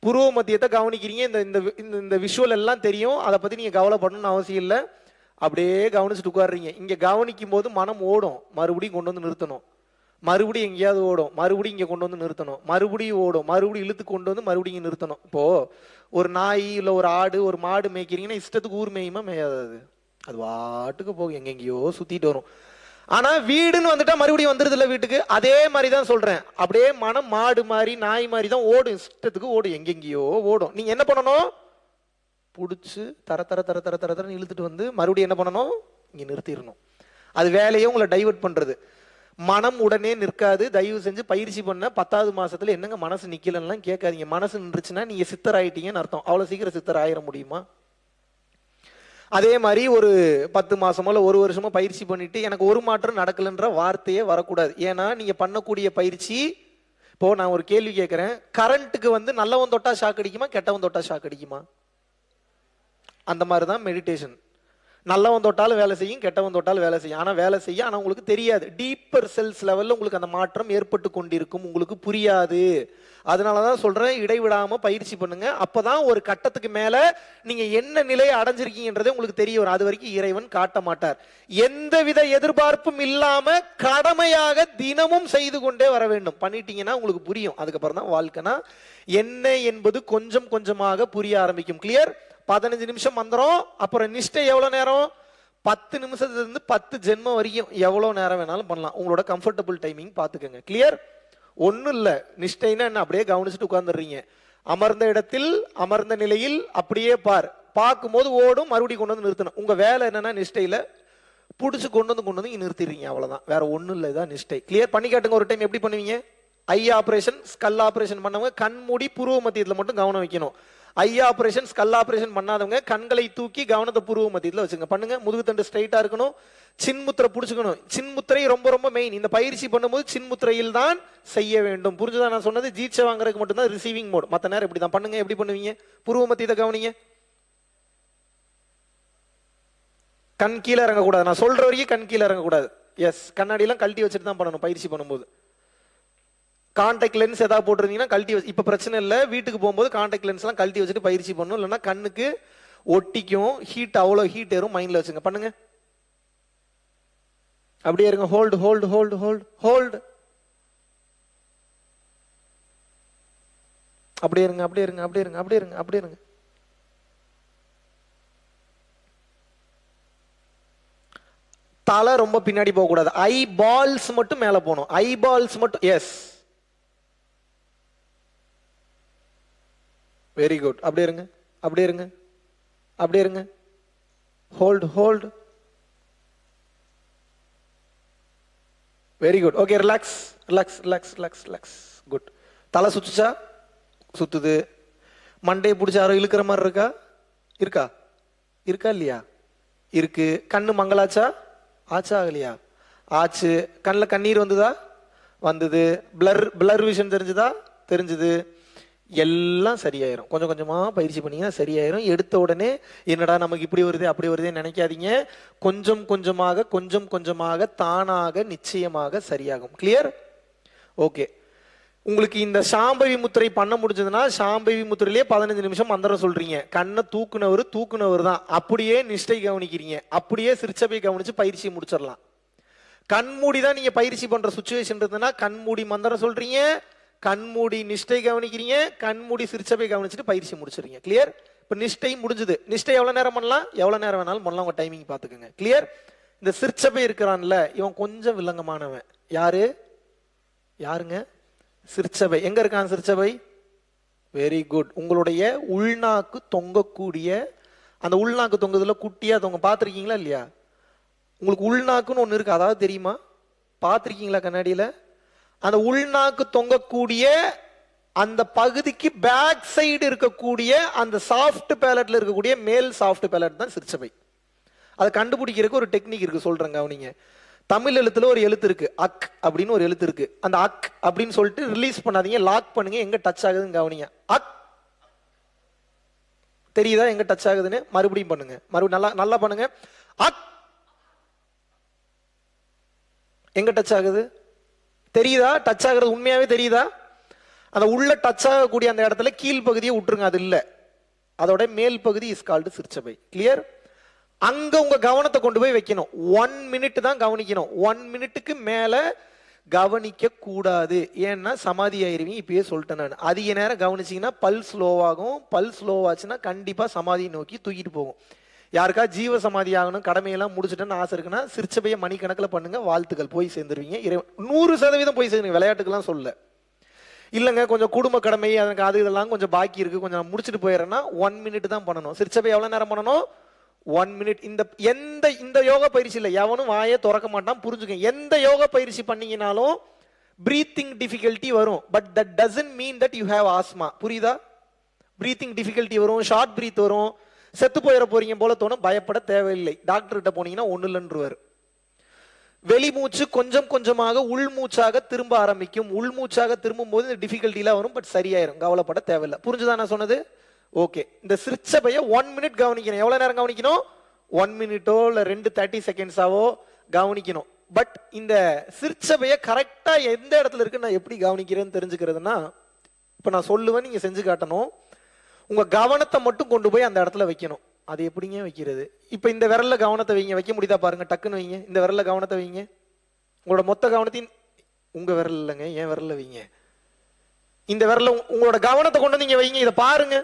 Speaker 2: புருவ மத்தியத்தை கவனிக்கிறீங்க. இந்த இந்த இந்த விஷுவல் எல்லாம் தெரியும், அதை பற்றி நீங்கள் கவலைப்படணும்னு அவசியம் இல்லை. அப்படியே கவனிச்சுட்டு உட்காடுறீங்க. இங்கே கவனிக்கும் போது மனம் ஓடும், மறுபடியும் கொண்டு வந்து நிறுத்தணும். மறுபடியும் எங்கேயாவது ஓடும், மறுபடியும் இங்கே கொண்டு வந்து நிறுத்தணும். மறுபடியும் ஓடும், மறுபடியும் இழுத்து கொண்டு வந்து மறுபடியும் இங்கே நிறுத்தணும். இப்போது ஒரு நாய் இல்லை ஒரு ஆடு ஒரு மாடு மேய்க்கிறீங்கன்னா இஷ்டத்துக்கு ஊர் மேயுமா மேயாது, அது வாட்டுக்கு போகும், எங்கெங்கேயோ சுற்றிட்டு வரும். ஆனால் வீடுன்னு வந்துட்டா மறுபடியும் வந்துடுது இல்லை வீட்டுக்கு. அதே மாதிரி தான் சொல்கிறேன், அப்படியே மனம் மாடு மாதிரி நாய் மாதிரி தான் ஓடும், இஷ்டத்துக்கு ஓடும், எங்கெங்கேயோ ஓடும். நீங்கள் என்ன பண்ணணும், பிடிச்சி தர தர தர தர தர தரன்னு இழுத்துட்டு வந்து மறுபடியும் என்ன பண்ணணும், இங்கே நிறுத்திடணும். அது வேலையே உங்களை டைவர்ட் பண்ணுறது. மனம் உடனே நிற்காது. தயவு செஞ்சு பயிற்சி பண்ண 10வது மாசத்துல என்னங்க மனசு நிக்கலன்னா கேட்காதீங்க. மனசு நின்றுச்சுன்னா நீங்க சித்தர் ஆயிட்டீங்கன்னு அர்த்தம். அவ்வளவு சீக்கிரம் சித்தர் ஆயிட முடியுமா? அதே மாதிரி ஒரு 10 மாசமோ இல்லை 1 வருஷமோ பயிற்சி பண்ணிட்டு எனக்கு ஒரு மாற்றம் நடக்கலன்ற வார்த்தையே வரக்கூடாது. ஏன்னா நீங்க பண்ணக்கூடிய பயிற்சி, இப்போ நான் ஒரு கேள்வி கேட்கிறேன், கரண்ட்டுக்கு வந்து நல்லவன் தொட்டா ஷாக் அடிக்குமா கெட்டவன் தொட்டா ஷாக் அடிக்குமா? அந்த மாதிரி தான் மெடிடேஷன். நல்லவன் தொட்டாலும் வேலை செய்யும், கெட்டவன் தொட்டாலும் வேலை செய்யும். ஆனால் வேலை செய்ய, ஆனால் உங்களுக்கு தெரியாது. டீப்பர் செல்ஸ் லெவலில் உங்களுக்கு அந்த மாற்றம் ஏற்பட்டு கொண்டிருக்கும், உங்களுக்கு புரியாது. அதனால தான் சொல்கிறேன், இடைவிடாமல் பயிற்சி பண்ணுங்க. அப்போ தான் ஒரு கட்டத்துக்கு மேலே நீங்கள் என்ன நிலையை அடைஞ்சிருக்கீங்கன்றதே உங்களுக்கு தெரிய வரும். அது வரைக்கும் இறைவன் காட்ட மாட்டார். எந்தவித எதிர்பார்ப்பும் இல்லாமல் கடமையாக தினமும் செய்து கொண்டே வர வேண்டும். பண்ணிட்டீங்கன்னா உங்களுக்கு புரியும். அதுக்கப்புறம் தான் வாழ்க்கைனா என்ன என்பது கொஞ்சம் கொஞ்சமாக புரிய ஆரம்பிக்கும். கிளியர்? 15 நிமிஷம் மந்திரம், அப்புறம் நிஷ்டை எவ்வளோ நேரம், 10 நிமிஷத்துலேருந்து 10 ஜென்மம் வரைக்கும் எவ்வளோ நேரம் வேணாலும் பண்ணலாம். உங்களோட கம்ஃபர்டபுள் டைமிங் பார்த்துக்கோங்க. கிளியர்? ஒன்றும் இல்லை, நிஷ்டைன்னா என்ன, அப்படியே கவனிச்சுட்டு உட்காந்துடுறீங்க. அமர்ந்த இடத்தில் அமர்ந்த நிலையில் அப்படியே பார்க்கும்போது ஓடும், மறுபடியும் கொண்டு வந்து நிறுத்தணும். உங்கள் வேலை என்னன்னா நிஷ்டையில் பிடிச்சி கொண்டு வந்து இங்கே நிறுத்திடுறீங்க, அவ்வளோதான். வேற ஒன்றும் இல்லை, இதான் நிஷ்டை. கிளியர்? பண்ணி காட்டுங்க ஒரு டைம். எப்படி பண்ணுவீங்க? ஐ ஆப்ரேஷன் ஸ்கல் ஆப்ரேஷன் பண்ணவங்க கண் மூடி புருவ மத்தியத்தில் மட்டும் கவனம் வைக்கணும். ஐ ஆப்ரேஷன் ஸ்கல் ஆப்ரேஷன் பண்ணாதவங்க கண்களை தூக்கி கவனத்தை புருவ மத்தியத்தில் வச்சுங்க. பண்ணுங்க. முதுகுத்தண்டு ஸ்ட்ரைட்டா இருக்கணும். சின்முத்திரை பிடிச்சுக்கணும். சின்முத்திரை ரொம்ப ரொம்ப மெயின். இந்த பயிற்சி பண்ணும்போது சின்முத்திரையில் தான் செய்ய வேண்டும். புரிஞ்சுதான் நான் சொன்னது? ஜீட்சை வாங்குறதுக்கு மட்டும்தான் ரிசீவிங் மோட், மற்ற நேரம் இப்படி தான் பண்ணுங்க. எப்படி பண்ணுவீங்க? புருவ மத்தியத்தை கவனிங்க. கண் கீழே இறங்கக்கூடாது. நான் சொல்ற வரைக்கும் கண் கீழே இறங்கக்கூடாது. எஸ், கண்ணாடியெல்லாம் கழட்டி வச்சுட்டு தான் பண்ணணும் பயிற்சி பண்ணும்போது. கான்டாக்ட் லென்ஸ் ஏதாவது போட்டிருந்தீங்கன்னா கழட்டி வச்சு, இப்போ பிரச்சனை இல்லை, வீட்டுக்கு போகும்போது கான்டாக்ட் லென்ஸ்லாம் கழட்டி வச்சுட்டு பயிற்சி பண்ணணும். இல்லைன்னா கண்ணுக்கு ஒட்டிக்கும், ஹீட் அவ்வளோ ஹீட் ஏறும். மைண்டில் வச்சுங்க. பண்ணுங்க. அப்படியே இருங்க. Hold hold hold hold hold. அப்படியே இருங்க, அப்படியே இருங்க, அப்படியே இருங்க, அப்படியே இருங்க, அப்படியே இருங்க. தலை ரொம்ப பின்னாடி போகக்கூடாது. ஐ பால்ஸ் மட்டும் மேலே போகணும். ஐ பால்ஸ் மட்டும். Yes, very good. அப்படியே இருங்க, அப்படியே இருங்க, அப்படியே இருங்க. Hold hold. Very good. Okay, relax relax relax relax relax. Good. தலை சுத்துச்சா? சுத்துது. மண்டையை பிடிச்ச யாரோ இழுக்கிற மாதிரி இருக்கா? இருக்கா? இருக்கா இல்லையா? இருக்கு. கண்ணு மங்களாச்சா? ஆச்சா ஆகலையா? ஆச்சு. கண்ணில் கண்ணீர் வந்ததா? வந்தது. பிளர் விஷன் தெரிஞ்சுதா? தெரிஞ்சுது. எல்லாம் சரியாயிரும். கொஞ்சம் கொஞ்சமா பயிற்சி பண்ணீங்கன்னா சரியாயிரும். எடுத்த உடனே என்னடா நமக்கு இப்படி வருது அப்படி வருதே நினைக்காதீங்க. கொஞ்சம் கொஞ்சமாக கொஞ்சம் கொஞ்சமாக தானாக நிச்சயமாக சரியாகும். கிளியர்? ஓகே. உங்களுக்கு இந்த சாம்பவி முத்திரை பண்ண முடிஞ்சதுன்னா சாம்பவி முத்திரையிலேயே 15 நிமிஷம் மந்திரம் சொல்றீங்க. கண்ணை தூக்குனவர் தான். அப்படியே நிஷ்டை கவனிக்கிறீங்க. அப்படியே சிரிச்சபை கவனிச்சு பயிற்சியை முடிச்சிடலாம். கண்மூடி தான் நீங்க பயிற்சி பண்ற சுச்சுவேஷன் இருந்ததுன்னா கண்மூடி மந்திரம் சொல்றீங்க, கண்மூடி நிஷ்டை கவனிக்கிறீங்க, கண்மூடி சிரிச்சபை கவனிச்சுட்டு பயிற்சி முடிச்சிருங்க. கிளியர்? இப்போ நிஷ்டை முடிஞ்சது. நிஷ்டை எவ்வளோ நேரம் பண்ணலாம்? எவ்வளோ நேரம் வேணாலும் பண்ணலாம். உங்க டைமிங் பார்த்துக்கோங்க. கிளியர்? இந்த சிரிச்சபை இருக்கிறான்ல, இவன் கொஞ்சம் வில்லங்கமானவன். யாருங்க? சிரிச்சபை. எங்க இருக்கான் சிரிச்சபை? Very good. உங்களுடைய உள்நாக்கு தொங்கக்கூடிய அந்த உள்நாக்கு தொங்குதுல குட்டியா தொங்க பார்த்துருக்கீங்களா இல்லையா? உங்களுக்கு உள்நாக்குன்னு ஒன்று இருக்கு, அதாவது தெரியுமா? பார்த்துருக்கீங்களா கண்ணாடியில்? அந்த உள்நாக்கு தொங்கக்கூடிய அந்த பகுதிக்கு பேக் சைடு இருக்கக்கூடிய அந்த சாஃப்ட் பேலட்ல இருக்கக்கூடிய மேல் சாஃப்ட் பேலட் தான் சிரிச்சபை. அதை கண்டுபிடிக்கிறதுக்கு ஒரு டெக்னிக் இருக்கு, சொல்றேங்க. அவனிங்க தமிழ் எழுத்துல ஒரு எழுத்து இருக்கு, அக் அப்படின்னு ஒரு எழுத்து இருக்கு. அந்த அக் அப்படின்னு சொல்லிட்டு ரிலீஸ் பண்ணாதீங்க, லாக் பண்ணுங்க. எங்க டச் ஆகுதுன்னு கவனிங்க. அக் தெரியுதா எங்க டச் ஆகுதுன்னு? மறுபடியும் பண்ணுங்க, மறுபடியும் நல்லா நல்லா பண்ணுங்க. எங்க டச் ஆகுது தெரியுதா? டச் ஆகுறது உண்மையாவே தெரியுதா? அந்த உள்ள டச் ஆகக்கூடிய அந்த இடத்துல கீழ் பகுதியை விட்டுருங்க, அது இல்ல, அதோட மேல் பகுதி இஸ் கால்டு சிற்சபை. கிளியர்? அங்க உங்க கவனத்தை கொண்டு போய் வைக்கணும். 1 மினிட் தான் கவனிக்கணும். 1 மினிட்டுக்கு மேல கவனிக்க கூடாது. ஏன்னா சமாதி ஆயிருவீங்க. இப்பயே சொல்லிட்டேன் நான். அதிக நேரம் கவனிச்சீங்கன்னா பல்ஸ் ஸ்லோவாகும். பல்ஸ் ஸ்லோவாச்சுன்னா கண்டிப்பா சமாதியை நோக்கி தூக்கிட்டு போகும். யாருக்கா ஜீவ சமாதி ஆகணும், கடமையெல்லாம் முடிச்சுட்டேன்னு ஆசை இருக்குன்னா சிற்சபையை மணிக்கணக்கில் பண்ணுங்க, வாழ்த்துக்கள், போய் சேர்ந்துருவீங்க. 100% போய் சேர்ந்துருவீங்க. விளையாட்டுக்கெல்லாம் சொல்ல இல்லைங்க, கொஞ்சம் குடும்ப கடமை எனக்கு அது இதெல்லாம் கொஞ்சம் பாக்கி இருக்கு, கொஞ்சம் நான் முடிச்சுட்டு போயிடுறேன்னா 1 மினிட் தான் பண்ணணும். சிற்சபை எவ்வளவு நேரம் பண்ணணும்? 1 மினிட். இந்த யோகா பயிற்சி இல்லை, எவனும் வாயை திறக்க மாட்டான், புரிஞ்சுக்க. எந்த யோகா பயிற்சி பண்ணீங்கனாலும் பிரீத்திங் டிஃபிகல்ட்டி வரும். But that doesn't mean that you have asthma. புரியுதா? பிரீத்திங் டிஃபிகல்ட்டி வரும், ஷார்ட் பிரீத் வரும், செத்து போயிட போறீங்க போல தோணும். பயப்பட தேவையில்லை. டாக்டர் கிட்ட போனீங்கன்னா ஒண்ணு இல்லைன்றுவார். வெளிமூச்சு கொஞ்சம் கொஞ்சமாக உள்மூச்சாக திரும்ப ஆரம்பிக்கும். உள்மூச்சாக திரும்பும் போது இந்த டிஃபிகல்ட்டிலாம் வரும், பட் சரியாயிரும். கவலைப்பட தேவையில்லை. புரிஞ்சுதான் நான் சொன்னது? ஓகே. இந்த சிற்சபையை 1 மினிட் கவனிக்கணும். எவ்வளவு நேரம் கவனிக்கணும்? 1 மினிட்டோ இல்ல 30 செகண்ட்ஸாவோ கவனிக்கணும். பட் இந்த சிற்சபையை கரெக்டா எந்த இடத்துல இருக்கு நான் எப்படி கவனிக்கிறேன்னு தெரிஞ்சுக்கிறதுனா, இப்ப நான் சொல்லுவேன், நீங்க செஞ்சு காட்டணும். உங்க கவனத்தை மட்டும் கொண்டு போய் அந்த இடத்துல வைக்கணும். அது எப்படிங்க வைக்கிறது? இப்ப இந்த விரல்ல கவனத்தை வைங்க. வைக்க முடியுதா பாருங்க, டக்குன்னு வைங்க. இந்த விரல்ல கவனத்தை வைங்க. உங்களோட மொத்த கவனத்தையும் உங்க விரல் இல்லைங்க, என் விரல்ல வைங்க. இந்த விரல்ல உங்களோட கவனத்தை கொண்டு நீங்க வைங்க. இதை பாருங்க.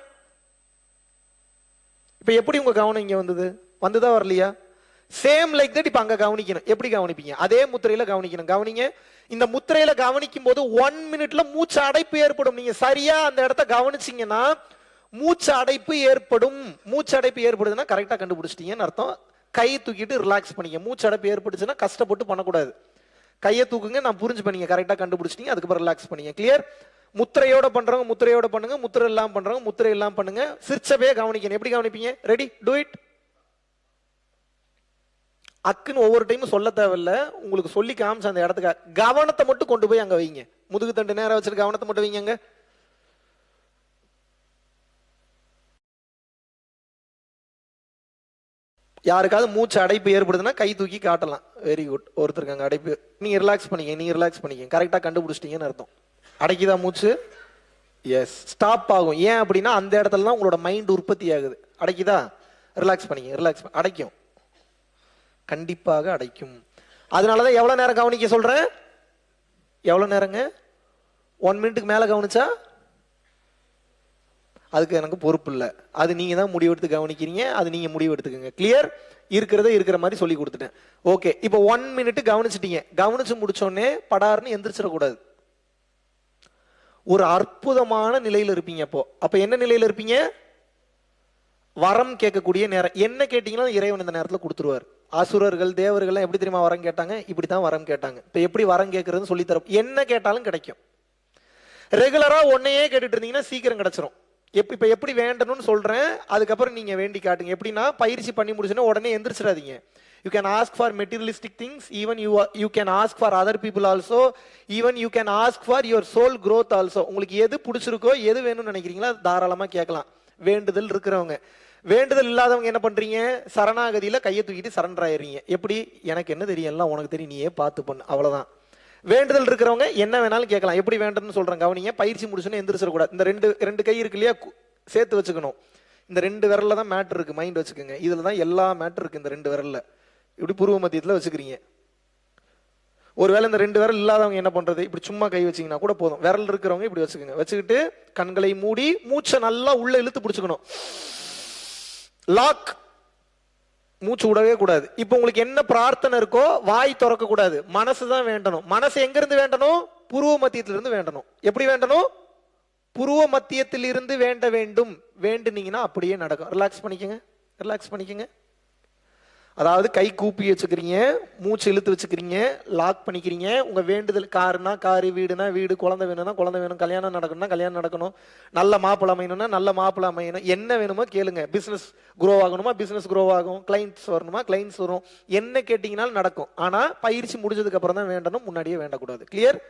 Speaker 2: இப்ப எப்படி உங்க கவனம் இங்க வந்தது? வந்துதா வரலையா? Same like that. இப்ப அங்க கவனிக்கணும். எப்படி கவனிப்பீங்க? அதே முத்திரையில கவனிக்கணும். கவனிங்க. இந்த முத்திரையில கவனிக்கும் போது 1 மினிட்ல மூச்சு அடைப்பு ஏற்படும். நீங்க சரியா அந்த இடத்த கவனிச்சீங்கன்னா மூச்சு அடைப்பு ஏற்படும். மூச்சு அடைப்பு ஏற்படுதுன்னா கரெக்டா கண்டுபிடிச்சிட்டீங்கன்னு அர்த்தம். கையை தூக்கிட்டு ரிலாக்ஸ் பண்ணிக்க. மூச்சு அடைப்பு ஏற்படுச்சுன்னா கஷ்டப்பட்டு பண்ணக்கூடாது. கையை தூக்குங்க, நான் புரிஞ்சு பண்ணீங்க, கரெக்டா கண்டுபிடிச்சிட்டீங்க. அதுக்கப்புறம் ரிலாக்ஸ் பண்ணீங்க. கிளியர்? முத்திரையோட பண்றவங்க முத்திரையோட பண்ணுங்க, முத்திரை எல்லாம் பண்றவங்க முத்திரை எல்லாம் பண்ணுங்க. சிற்சபையை கவனிக்கணும். எப்படி கவனிப்பீங்க? Ready, do it. அக்குன்னு ஒவ்வொரு டைமும் சொல்ல தேவையில்ல, உங்களுக்கு சொல்லி காமிச்ச அந்த இடத்துக்கு கவனத்தை மட்டும் கொண்டு போய் அங்க வைங்க. முதுகு தண்டு நேரம் வச்சுட்டு கவனத்தை மட்டும் வைங்க. யாருக்காவது மூச்சு அடைப்பு ஏற்படுதுன்னா கை தூக்கி காட்டலாம். Very good. ஒருத்தருக்கு அங்க அடைப்பு, நீங்க ரிலாக்ஸ் பண்ணிக்க, நீங்க ரிலாக்ஸ் பண்ணிக்க. கரெக்டா கண்டுபிடிச்சிட்டீங்கன்னு அர்த்தம். அடைக்குதா மூச்சு? எஸ். ஸ்டாப் ஆகும். ஏன் அப்படின்னா அந்த இடத்துல தான் உங்களோட மைண்ட் உற்பத்தி ஆகுது. அடைக்குதா? ரிலாக்ஸ் பண்ணிக்க. ரிலாக்ஸ் அடைக்கும், கண்டிப்பாக அடைக்கும். அதனாலதான் எவ்வளவு நேரம் கவனிக்க சொல்றேன். எவ்வளவு நேரங்க? 1 மினிட்டுக்கு மேல கவனிச்சா அதுக்கு எனக்கு பொறுப்பு இல்லை. அது நீங்க தான் முடிவெடுத்து கவனிக்கிறீங்க. அது நீங்க முடிவெடுத்துக்கங்க. கிளியர்? இருக்கிறத இருக்கிற மாதிரி சொல்லி கொடுத்துட்டேன். ஓகே. இப்போ 1 மினிட் கவனிச்சிட்டீங்க. கவனிச்சு முடிச்சோடனே படார்னு எந்திரிச்சிடக்கூடாது. ஒரு அற்புதமான நிலையில இருப்பீங்க. அப்ப என்ன நிலையில இருப்பீங்க? வரம் கேட்கக்கூடிய நேரம். என்ன கேட்டீங்கன்னா இறைவன் இந்த நேரத்தில் கொடுத்துருவார். அசுரர்கள் தேவர்கள் எப்படி தெரியுமா வரம் கேட்டாங்க? இப்படித்தான் வரம் கேட்டாங்க. இப்ப எப்படி வரம் கேட்கறதுன்னு சொல்லி தரோம். என்ன கேட்டாலும் கிடைக்கும். ரெகுலரா ஒன்னையே கேட்டுட்டு இருந்தீங்கன்னா சீக்கிரம் கிடைச்சிரும். இப்ப எப்படி வேண்டணும்னு சொல்றேன், அதுக்கப்புறம் நீங்க வேண்டி காட்டுங்க. எப்படின்னா பயிற்சி பண்ணி முடிச்சுன்னா உடனே எந்திரிச்சிடாதீங்க. You can ask for materialistic things, even you can ask for other people also, even you can ask for your soul growth also. உங்களுக்கு எது பிடிச்சிருக்கோ, எது வேணும்னு நினைக்கிறீங்களோ தாராளமா கேட்கலாம். வேண்டுதல் இருக்கிறவங்க. வேண்டுதல் இல்லாதவங்க என்ன பண்றீங்க? சரணாகதியில கையை தூக்கிட்டு சரண்டர் ஆயிடுறீங்க. எப்படி? எனக்கு என்ன தெரியும், எல்லாம் உனக்கு தெரியும், நீயே பார்த்து பண்ணு, அவ்வளவுதான். வேண்டுதல் இருக்கிறவங்க என்ன வேணாலும் கேட்கலாம். எப்படி வேண்டுன்னு சொல்றேன் கவனிங்க. பயிற்சி முடிச்சுன்னு எந்திரிச்சிடக்கூடாது. இந்த ரெண்டு கை இருக்கு இல்லையா, சேர்த்து வச்சுக்கணும். இந்த 2 விரல்ல தான் மேட்டர் இருக்கு, மைண்ட் வச்சுக்கோங்க. இதுல தான் எல்லா மேட்டர் இருக்கு. இந்த 2 விரல்ல இப்படி புருவ மத்தியத்துல வச்சுக்கிறீங்க. ஒருவேளை இந்த 2 விரல் இல்லாதவங்க என்ன பண்றது? இப்படி சும்மா கை வச்சீங்கன்னா கூட போதும். விரல் இருக்கிறவங்க இப்படி வச்சுக்கோங்க. வச்சுக்கிட்டு கண்களை மூடி மூச்சை நல்லா உள்ள இழுத்து பிடிச்சுக்கணும். லாக். மூச்சு விடவே கூடாது. இப்ப உங்களுக்கு என்ன பிரார்த்தனை இருக்கோ வாய் திறக்க கூடாது, மனசுதான் வேண்டணும். மனசு எங்க இருந்து வேண்டணும்? புருவ மத்தியத்திலிருந்து வேண்டணும். எப்படி வேண்டணும்? புருவ மத்தியத்திலிருந்து வேண்ட வேண்டும். வேண்டுனீங்கன்னா அப்படியே நடக்கும். ரிலாக்ஸ் பண்ணிக்கங்க. ரிலாக்ஸ் பண்ணிக்கங்க. அதாவது கை கூப்பி வச்சுக்கிறீங்க, மூச்சு இழுத்து வச்சுக்கிறீங்க, லாக் பண்ணிக்கிறீங்க. உங்க வேண்டுதல் காருனா காரு, வீடுனா வீடு, குழந்தை வேணும்னா குழந்தை வேணும், கல்யாணம் நடக்கணும்னா கல்யாணம் நடக்கணும், நல்ல மாப்பிள்ளை அமையணும்னா நல்ல மாப்பிள்ளை அமையணும். என்ன வேணுமோ கேளுங்க. பிசினஸ் குரோ ஆகணுமா பிசினஸ் குரோ ஆகும், கிளைண்ட்ஸ் வரணுமா கிளைண்ட்ஸ் வரும். என்ன கேட்டீங்கன்னாலும் நடக்கும். ஆனா பயிற்சி முடிஞ்சதுக்கு அப்புறம் தான் வேண்டணும், முன்னாடியே வேண்டக்கூடாது. கிளியர்?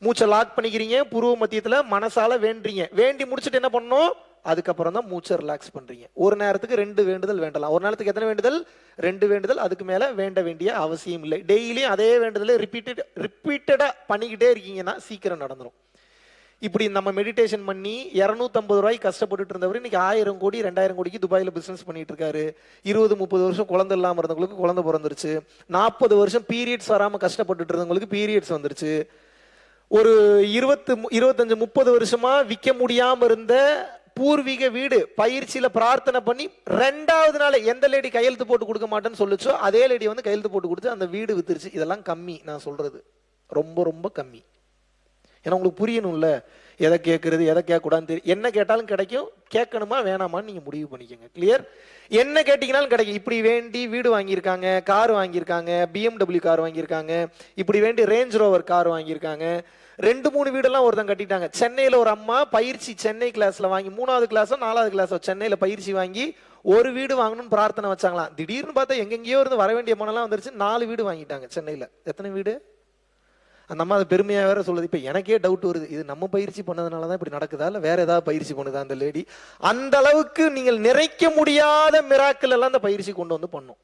Speaker 2: மூச்சை லாக் பண்ணிக்கிறீங்க, புருவ மத்தியத்துல மனசால வேண்டீங்க. வேண்டி முடிச்சுட்டு என்ன பண்ணணும்? அதுக்கப்புறம் தான் மூச்சை ரிலாக்ஸ் பண்றீங்க. ஒரு நேரத்துக்கு 2 வேண்டுதல் வேண்டலாம். ஒரு நேரத்துக்கு எத்தனை வேண்டுதல்? 2 வேண்டுதல். அதுக்கு மேல வேண்ட வேண்டிய அவசியம் இல்லை. டெய்லியும் அதே வேண்டுதலை ரிப்பீட்டடா பண்ணிக்கிட்டே இருக்கீங்கன்னா சீக்கிரம் நடந்துடும். இப்படி நம்ம மெடிடேஷன் பண்ணி 250 ரூபாய்க்கு கஷ்டப்பட்டுட்டு இருந்தவர் இன்னைக்கு 1000 கோடி 2000 கோடிக்கு துபாயில பிசினஸ் பண்ணிட்டு இருக்காரு. 20-30 வருஷம் குழந்தை இல்லாம இருந்தவங்களுக்கு குழந்தை பிறந்துருச்சு. 40 வருஷம் பீரியட்ஸ் வராம கஷ்டப்பட்டுட்டு இருந்தவங்களுக்கு பீரியட்ஸ் வந்துருச்சு. ஒரு 25-30 வருஷமா விற்க முடியாம இருந்த பூர்வீக வீடு பயிற்சியில பிரார்த்தனை பண்ணி 2வது நாள் எந்த லேடி கையெழுத்து போட்டு கொடுக்க மாட்டேன்னு சொல்லுச்சோ அதே லேடி வந்து கையெழுத்து போட்டு கொடுத்து அந்த வீடு வித்துருச்சு. இதெல்லாம் கம்மி, நான் சொல்றது ரொம்ப ரொம்ப கம்மி. ஏன்னா உங்களுக்கு புரியணும்ல, எதை கேட்கறது எதை கேட்கக்கூடாதுன்னு தெரியும். என்ன கேட்டாலும் கிடைக்கும், கேட்கணுமா வேணாமான்னு நீங்க முடிவு பண்ணிக்கோங்க. கிளியர்? என்ன கேட்டீங்கன்னாலும் கிடைக்கும். இப்படி வேண்டி வீடு வாங்கியிருக்காங்க, கார் வாங்கியிருக்காங்க, BMW கார் வாங்கியிருக்காங்க, இப்படி வேண்டி ரேஞ்ச் ரோவர் கார் வாங்கியிருக்காங்க. 2-3 வீடெல்லாம் ஒருத்தன் கட்டிட்டாங்க. சென்னையில ஒரு அம்மா பயிற்சி சென்னை கிளாஸ்ல வாங்கி 3வது கிளாஸோ 4வது கிளாஸோ சென்னையில பயிற்சி வாங்கி ஒரு வீடு வாங்கணும்னு பிரார்த்தனை வச்சாங்களாம். திடீர்னு பார்த்தா எங்கெங்கயோ இருந்து வர வேண்டிய பணம்லாம் வந்துருச்சு. 4 வீடு வாங்கிட்டாங்க சென்னையில. எத்தனை வீடு? அந்த அம்மா அது பெருமையா வேற சொல்லுது. இப்ப எனக்கே டவுட் வருது, இது நம்ம பயிற்சி பண்ணதுனாலதான் இப்படி நடக்குதா இல்ல வேற ஏதாவது பயிற்சி பண்ணுதா அந்த லேடி? அந்த அளவுக்கு நீங்கள் நிறைக்க முடியாத மிராக்கள் எல்லாம் அந்த பயிற்சி கொண்டு வந்து பண்ணும்.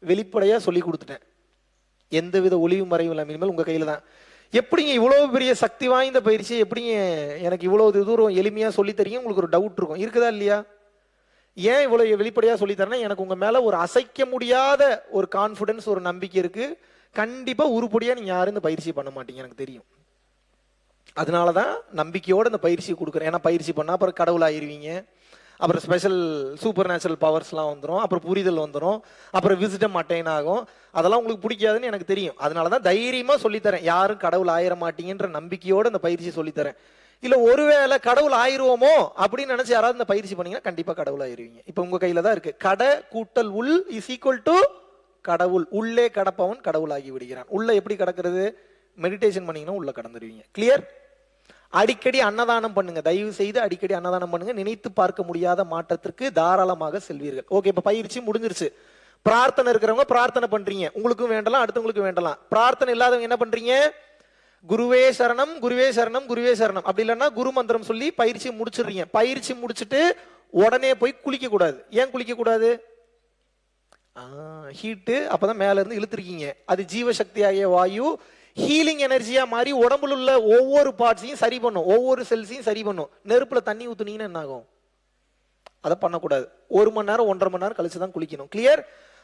Speaker 2: வெளிப்படையா சொல்லி கொடுத்துட்டேன், எந்தவித ஒளிவு மறைவு இல்லாம. இனிமேல் உங்க கையில தான். எப்படிங்க இவ்வளவு பெரிய சக்தி வாய்ந்த பயிற்சி எப்படிங்க எனக்கு இவ்வளவு தூரம் எளிமையா சொல்லி தரீங்க? உங்களுக்கு ஒரு டவுட் இருக்கும், இருக்குதா இல்லையா? ஏன் இவ்வளவு வெளிப்படையா சொல்லி தரேன்னா எனக்கு உங்க மேல ஒரு அசைக்க முடியாத ஒரு கான்பிடன்ஸ், ஒரு நம்பிக்கை இருக்கு. கண்டிப்பா உருப்படியா நீங்க யாரும் இந்த பயிற்சி பண்ண மாட்டீங்க, எனக்கு தெரியும். அதனாலதான் நம்பிக்கையோட இந்த பயிற்சி கொடுக்குறேன். ஏன்னா பயிற்சி பண்ணா அப்புறம் கடவுள் ஆயிருவீங்க, அப்புறம் ஸ்பெஷல் சூப்பர் நேச்சுரல் பவர்ஸ்லாம் வந்துடும், அப்புறம் புரிதல் வந்துடும், அப்புறம் விசிடம் அட்டைன் ஆகும். அதெல்லாம் உங்களுக்கு பிடிக்காதுன்னு எனக்கு தெரியும். அதனாலதான் தைரியமா சொல்லித்தரேன், யாரும் கடவுள் ஆயிர மாட்டீங்கன்ற நம்பிக்கையோட இந்த பயிற்சி சொல்லித்தரேன். இல்ல ஒருவேளை கடவுள் ஆயிருவோமோ அப்படின்னு நினைச்சு யாராவது இந்த பயிற்சி பண்ணீங்கன்னா கண்டிப்பா கடவுள் ஆயிருவீங்க. இப்ப உங்க கையில தான் இருக்கு. கடை கூட்டல் உள் இஸ் ஈக்குவல் டு கடவுள். உள்ளே கடப்பவன் கடவுள் ஆகி விடுகிறான். உள்ள எப்படி கடக்கிறது? மெடிடேஷன் பண்ணீங்கன்னா உள்ள கடந்துருவீங்க. கிளியர்? அடிக்கடி அன்னதானம் பண்ணுங்க, தயவு செய்து அடிக்கடி அன்னதானம் பண்ணுங்க. நினைத்து பார்க்க முடியாத மாற்றத்திற்கு தாராளமாக செல்வீர்கள். ஓகே, இப்ப பயிற்சி முடிஞ்சிருச்சு. பிரார்த்தனை இருக்கிறவங்க பிரார்த்தனை பண்றீங்க, உங்களுக்கும் வேண்டலாம் அடுத்தவங்களுக்கு வேண்டலாம். பிரார்த்தனை இல்லாதவங்க என்ன பண்றீங்க? குருவே சரணம் குருவே சரணம் குருவே சரணம், அப்படி இல்லைன்னா குரு மந்திரம் சொல்லி பயிற்சி முடிச்சிடுறீங்க. பயிற்சி முடிச்சுட்டு உடனே போய் குளிக்க கூடாது. ஏன் குளிக்க கூடாது? ஹீட்டு அப்பதான் மேல இருந்து இழுத்துருக்கீங்க. அது ஜீவசக்தியாகிய வாயு ஹீலிங் எனர்ஜியா மாறி உடம்புல உள்ள ஒவ்வொரு பார்ட்ஸையும் சரி பண்ணும், ஒவ்வொரு செல்ஸையும் சரி பண்ணும். நெருப்புல தண்ணி ஊத்துனீங்கன்னா என்ன ஆகும்? அதை பண்ணக்கூடாது. 1 மணி நேரம் 1.5 மணி நேரம் கழிச்சு தான் குளிக்கணும். கிளியர்?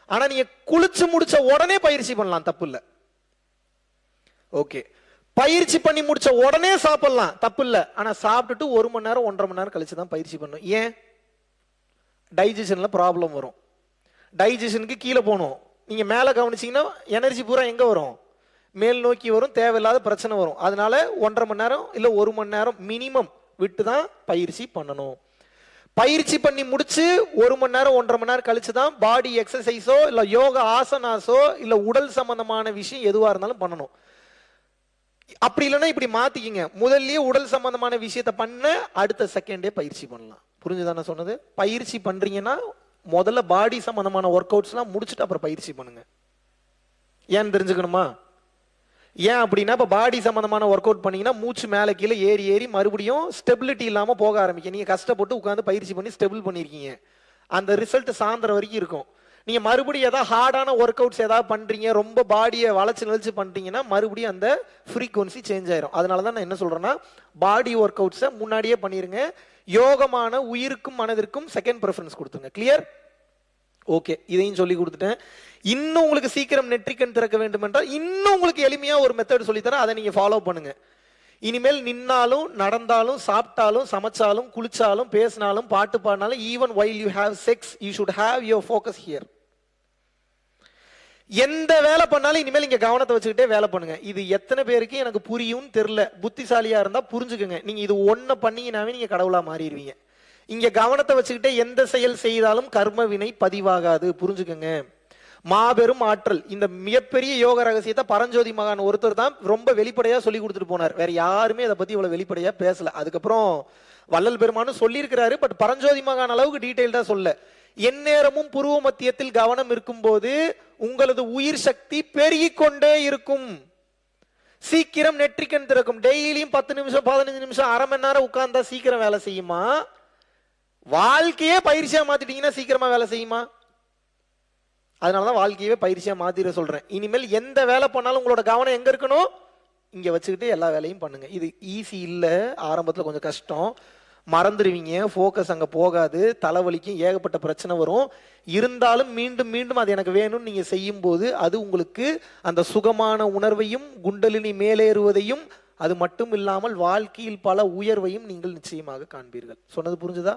Speaker 2: ஆனா நீங்க குளிச்சு முடிச்ச உடனே பயிற்சி பண்ணலாம், தப்பு இல்ல. ஓகே, பயிற்சி பண்ணி முடிச்ச உடனே சாப்பிடலாம், தப்பு இல்ல. ஆனா சாப்பிட்டுட்டு 1 மணி நேரம் 1.5 மணி நேரம் கழிச்சு தான் பயிற்சி பண்ணணும். ஏன்? டைஜஷன்ல ப்ராப்ளம் வரும். டைஜஷனுக்கு கீழே போகணும். நீங்க மேல கவனிச்சீங்கன்னா எனர்ஜி பூரா எங்க வரும்? மேல் நோக்கி வரும், தேவையில்லாத பிரச்சனை வரும். அதனால 1.5 மணி நேரம் இல்ல 1 மணி நேரம் மினிமம் விட்டு தான் பயிற்சி பண்ணணும். பயிற்சி பண்ணி முடிச்சு 1 மணி நேரம் 1.5 மணி நேரம் கழிச்சு தான் பாடி எக்ஸசைஸோ இல்ல யோகா ஆசனாஸோ இல்ல உடல் சம்பந்தமான விஷயம் எதுவா இருந்தாலும் பண்ணணும். அப்படி இல்லைன்னா இப்படி மாத்திக்கிங்க, முதல்லயே உடல் சம்பந்தமான விஷயத்த பண்ண அடுத்த செகண்டே பயிற்சி பண்ணலாம். புரிஞ்சுதானே சொன்னது? பயிற்சி பண்றீங்கன்னா முதல்ல பாடி சம்பந்தமான ஒர்க் அவுட்ஸ் எல்லாம் முடிச்சுட்டு அப்புறம் பயிற்சி பண்ணுங்க. ஏன்னு தெரிஞ்சுக்கணுமா? ஏன் அப்படின்னா இப்ப பாடி சம்பந்தமான ஒர்க் அவுட் பண்ணீங்கன்னா மூச்சு மேல கீழே ஏறி ஏறி மறுபடியும் ஸ்டெபிலிட்டி இல்லாம போக ஆரம்பிக்கும். நீங்க கஷ்டப்பட்டு உட்காந்து பயிற்சி பண்ணி ஸ்டெபிள் பண்ணிருக்கீங்க, அந்த ரிசல்ட் சாயந்தரம் வரைக்கும் இருக்கும். நீங்க மறுபடியும் ஏதாவது ஹார்டான ஒர்க் அவுட்ஸ் ஏதாவது பண்றீங்க, ரொம்ப பாடியை வளைச்சு பண்றீங்கன்னா மறுபடியும் அந்த ஃப்ரீக்வன்சி சேஞ்ச் ஆயிரும். அதனாலதான் நான் என்ன சொல்றேன்னா பாடி ஒர்க் அவுட்ஸை முன்னாடியே பண்ணிருங்க. யோகமான உயிருக்கும் மனதிற்கும் செகண்ட் ப்ரெஃபரன்ஸ் கொடுத்துங்க. கிளியர்? ஓகே, இதையும் சொல்லி கொடுத்துட்டேன். இன்னும் உங்களுக்கு சீக்கிரம் நெற்றிக்கண் திறக்க வேண்டும் என்றால் இன்னும் உங்களுக்கு எளிமையா ஒரு மெத்தட் சொல்லித்தரேன், அதை நீங்க ஃபாலோ பண்ணுங்க. இனிமேல் நின்னாலும் நடந்தாலும் சாப்பிட்டாலும் சமைச்சாலும் குளிச்சாலும் பேசினாலும் பாட்டு பாடினாலும் even while you have sex you should have your focus here. எந்த வேலை பண்ணாலும் இனிமேல் இங்க கவனத்தை வச்சுக்கிட்டே வேலை பண்ணுங்க. இது எத்தனை பேருக்கு எனக்கு புரியும் தெரியல. புத்திசாலியா இருந்தா புரிஞ்சுக்கங்க. நீங்க இது ஒன்ன பண்ணீங்கன்னாவே நீங்க கடவுளா மாறிடுவீங்க. இங்க கவனத்தை வச்சுக்கிட்டே எந்த செயல் செய்தாலும் கர்ம வினை பதிவாகாது. புரிஞ்சுக்கங்க. மாபெரும் ஆற்றல். இந்த மிகப்பெரிய யோக ரகசியத்தை பரஞ்சோதி மகான் ஒருத்தர் தான் ரொம்ப வெளிப்படையா சொல்லி கொடுத்துட்டு போனார். வேற யாருமே அதை பத்தி இவ்வளவு வெளிப்படையா பேசல. அதுக்கப்புறம் வள்ளல் பெருமானும் சொல்லி இருக்கிறாரு, பட் பரஞ்சோதி மகான் அளவுக்கு டீடைல்டா சொல்ல. எந்நேரமும் புருவ மத்தியத்தில் கவனம் இருக்கும் போது உங்களது உயிர் சக்தி பெருகிக் கொண்டே இருக்கும். சீக்கிரம் நெற்றிக்கண் திறக்கும். டெய்லியும் 10 நிமிஷம் 15 நிமிஷம் அரை மணி நேரம் உட்கார்ந்தா சீக்கிரம் வேலை செய்யுமா? வாழ்க்கையே பயிற்சியா மாத்திட்டீங்கன்னா சீக்கிரமா வேலை செய்யுமா? அதனாலதான் வாழ்க்கையவே பயிற்சியா மாத்திர சொல்றேன். இனிமேல் எந்த வேலை பண்ணாலும் உங்களோட கவனம் எங்க இருக்கணும்? இங்க வச்சுக்கிட்டு எல்லா வேலையும் பண்ணுங்க. இது ஈஸி இல்ல, ஆரம்பத்துல கொஞ்சம் கஷ்டம், மறந்துடுவீங்க, ஃபோக்கஸ் அங்க போகாது, தலைவலிக்கும், ஏகப்பட்ட பிரச்சனை வரும். இருந்தாலும் மீண்டும் மீண்டும் அது எனக்கு வேணும்னு நீங்க செய்யும் போது அது உங்களுக்கு அந்த சுகமான உணர்வையும் குண்டலினி மேலேறுவதையும், அது மட்டும் இல்லாமல் வாழ்க்கையில் பல உயர்வையும் நீங்கள் நிச்சயமாக காண்பீர்கள். சொன்னது புரிஞ்சுதா?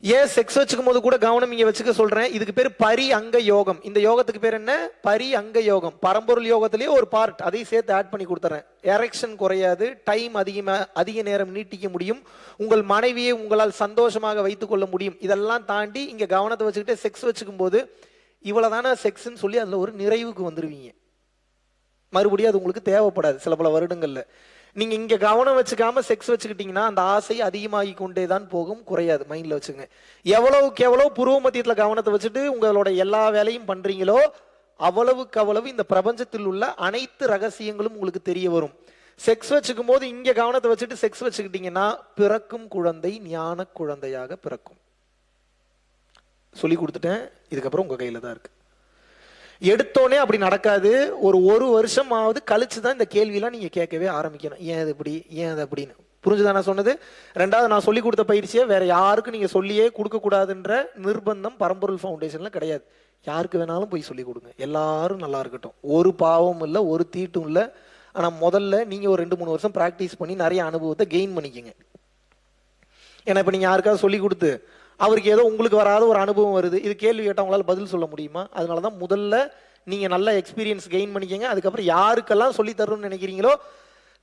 Speaker 2: ஏன் செக்ஸ் வச்சுக்கும் போது கூட கவனம் இங்க வச்சுக்க சொல்றேன். இதுக்கு பேர் பரி அங்க யோகம். இந்த யோகத்துக்கு பேர் என்ன? பரி அங்க யோகம். பரம்பொருள் யோகத்திலேயே ஒரு பார்ட், அதையும் சேர்த்து ஆட் பண்ணி கொடுத்துறேன். எரெக்ஷன் குறையாது, டைம் அதிக நேரம் நீட்டிக்க முடியும், உங்கள் மனைவியை உங்களால் சந்தோஷமாக வைத்துக் கொள்ள முடியும். இதெல்லாம் தாண்டி இங்க கவனத்தை வச்சுக்கிட்டு செக்ஸ் வச்சுக்கும் போது இவ்வளவுதான செக்ஸ்ன்னு சொல்லி அதுல ஒரு நிறைவுக்கு வந்துருவீங்க. மறுபடியும் அது உங்களுக்கு தேவைப்படாது சில பல வருடங்கள்ல. நீங்க இங்க கவனம் வச்சுக்காம செக்ஸ் வச்சுக்கிட்டீங்கன்னா அந்த ஆசை அதிகமாகி கொண்டே தான் போகும், குறையாது. மைண்ட்ல வச்சுங்க. எவ்வளவுக்கு எவ்வளவு புருவ மத்தியத்துல கவனத்தை வச்சுட்டு உங்களோட எல்லா வேலையும் பண்றீங்களோ அவ்வளவுக்கு அவ்வளவு இந்த பிரபஞ்சத்தில் உள்ள அனைத்து ரகசியங்களும் உங்களுக்கு தெரிய வரும். செக்ஸ் வச்சுக்கும் போது இங்க கவனத்தை வச்சுட்டு செக்ஸ் வச்சுக்கிட்டீங்கன்னா பிறக்கும் குழந்தை ஞான குழந்தையாக பிறக்கும். சொல்லி கொடுத்துட்டேன், இதுக்கப்புறம் உங்க கையில தான் இருக்கு. எடுத்தோடனே அப்படி நடக்காது. ஒரு வருஷமாவது கழிச்சுதான் இந்த கேள்வியெல்லாம் நீங்க கேட்கவே ஆரம்பிக்கணும். ஏன் அது இப்படி, ஏன் அது அப்படின்னு. புரிஞ்சுதான் நான் சொன்னது? ரெண்டாவது, நான் சொல்லி கொடுத்த பயிற்சியை வேற யாருக்கும் நீங்க சொல்லியே கொடுக்க கூடாதுன்ற நிர்பந்தம் பரம்பொருள் ஃபவுண்டேஷன்ல கிடையாது. யாருக்கு வேணாலும் போய் சொல்லி கொடுங்க, எல்லாரும் நல்லா இருக்கட்டும். ஒரு பாவமும் இல்லை, ஒரு தீட்டும் இல்லை. ஆனா முதல்ல நீங்க ஒரு 2-3 வருஷம் பிராக்டிஸ் பண்ணி நிறைய அனுபவத்தை கெயின் பண்ணிக்கங்க. ஏன்னா இப்ப நீங்க யாருக்காவது சொல்லி கொடுத்து அவருக்கு ஏதோ உங்களுக்கு வராத ஒரு அனுபவம் வருது, இது கேள்வி கேட்டால் உங்களால் பதில் சொல்ல முடியுமா? அதனாலதான் முதல்ல நீங்க நல்ல எக்ஸ்பீரியன்ஸ் கெயின் பண்ணிக்கங்க. அதுக்கப்புறம் யாருக்கெல்லாம் சொல்லி தரணும்னு நினைக்கிறீங்களோ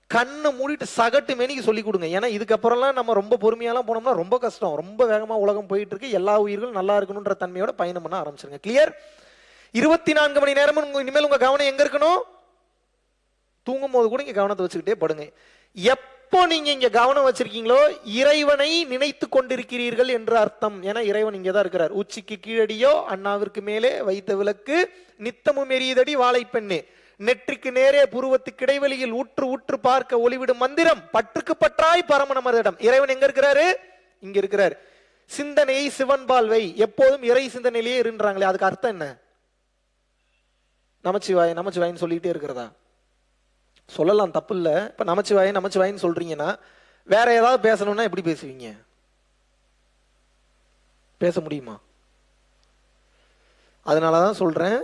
Speaker 2: கண்ணை மூடிட்டு சகட்டு மேனிக்கு சொல்லி கொடுங்க. ஏன்னா இதுக்கப்புறம்லாம் நம்ம ரொம்ப பொறுமையாலாம் போனோம்னா ரொம்ப கஷ்டம். ரொம்ப வேகமா உலகம் போயிட்டு இருக்கு. எல்லா உயிர்களும் நல்லா இருக்கணும்ன்ற தன்மையோட பயணம் பண்ண ஆரம்பிச்சிருங்க. கிளியர்? 24 மணி நேரமும் இனிமேல் உங்க கவனம் எங்க இருக்கணும்? தூங்கும் போது கூட இங்க கவனத்தை வச்சுக்கிட்டே படுங்க. எப்போ நீங்க இங்க கவனம் வச்சிருக்கீங்களோ இறைவனை நினைத்து கொண்டிருக்கிறீர்கள் என்று அர்த்தம். ஏன்னா இறைவன் இங்கதான் இருக்கிறார். உச்சிக்கு கீழடியோ அண்ணாவிற்கு மேலே வைத்த விளக்கு நித்தமும் எரியுதடி வாழைப்பெண்ணே, நெற்றிக்கு நேரே புருவத்துக்கு இடைவெளியில் உற்று உற்று பார்க்க ஒளிவிடும் மந்திரம், பற்றுக்கு பற்றாய் பரமனமரிடம். இறைவன் எங்க இருக்கிறாரு? இங்க இருக்கிறார். சிந்தனையை சிவன்பால் வை, எப்போதும் இறை சிந்தனையிலேயே இருன்றாங்களே, அதுக்கு அர்த்தம் என்ன? நமச்சிவாய் நமச்சிவாயின்னு சொல்லிட்டே இருக்கிறதா? சொல்லலாம், தப்பு இல்லை. இப்ப நமச்சிவாயின்னு சொல்றீங்கன்னா வேற ஏதாவது பேசணும்னா எப்படி பேசுவீங்க? பேச முடியுமா? அதனாலதான் சொல்றேன்,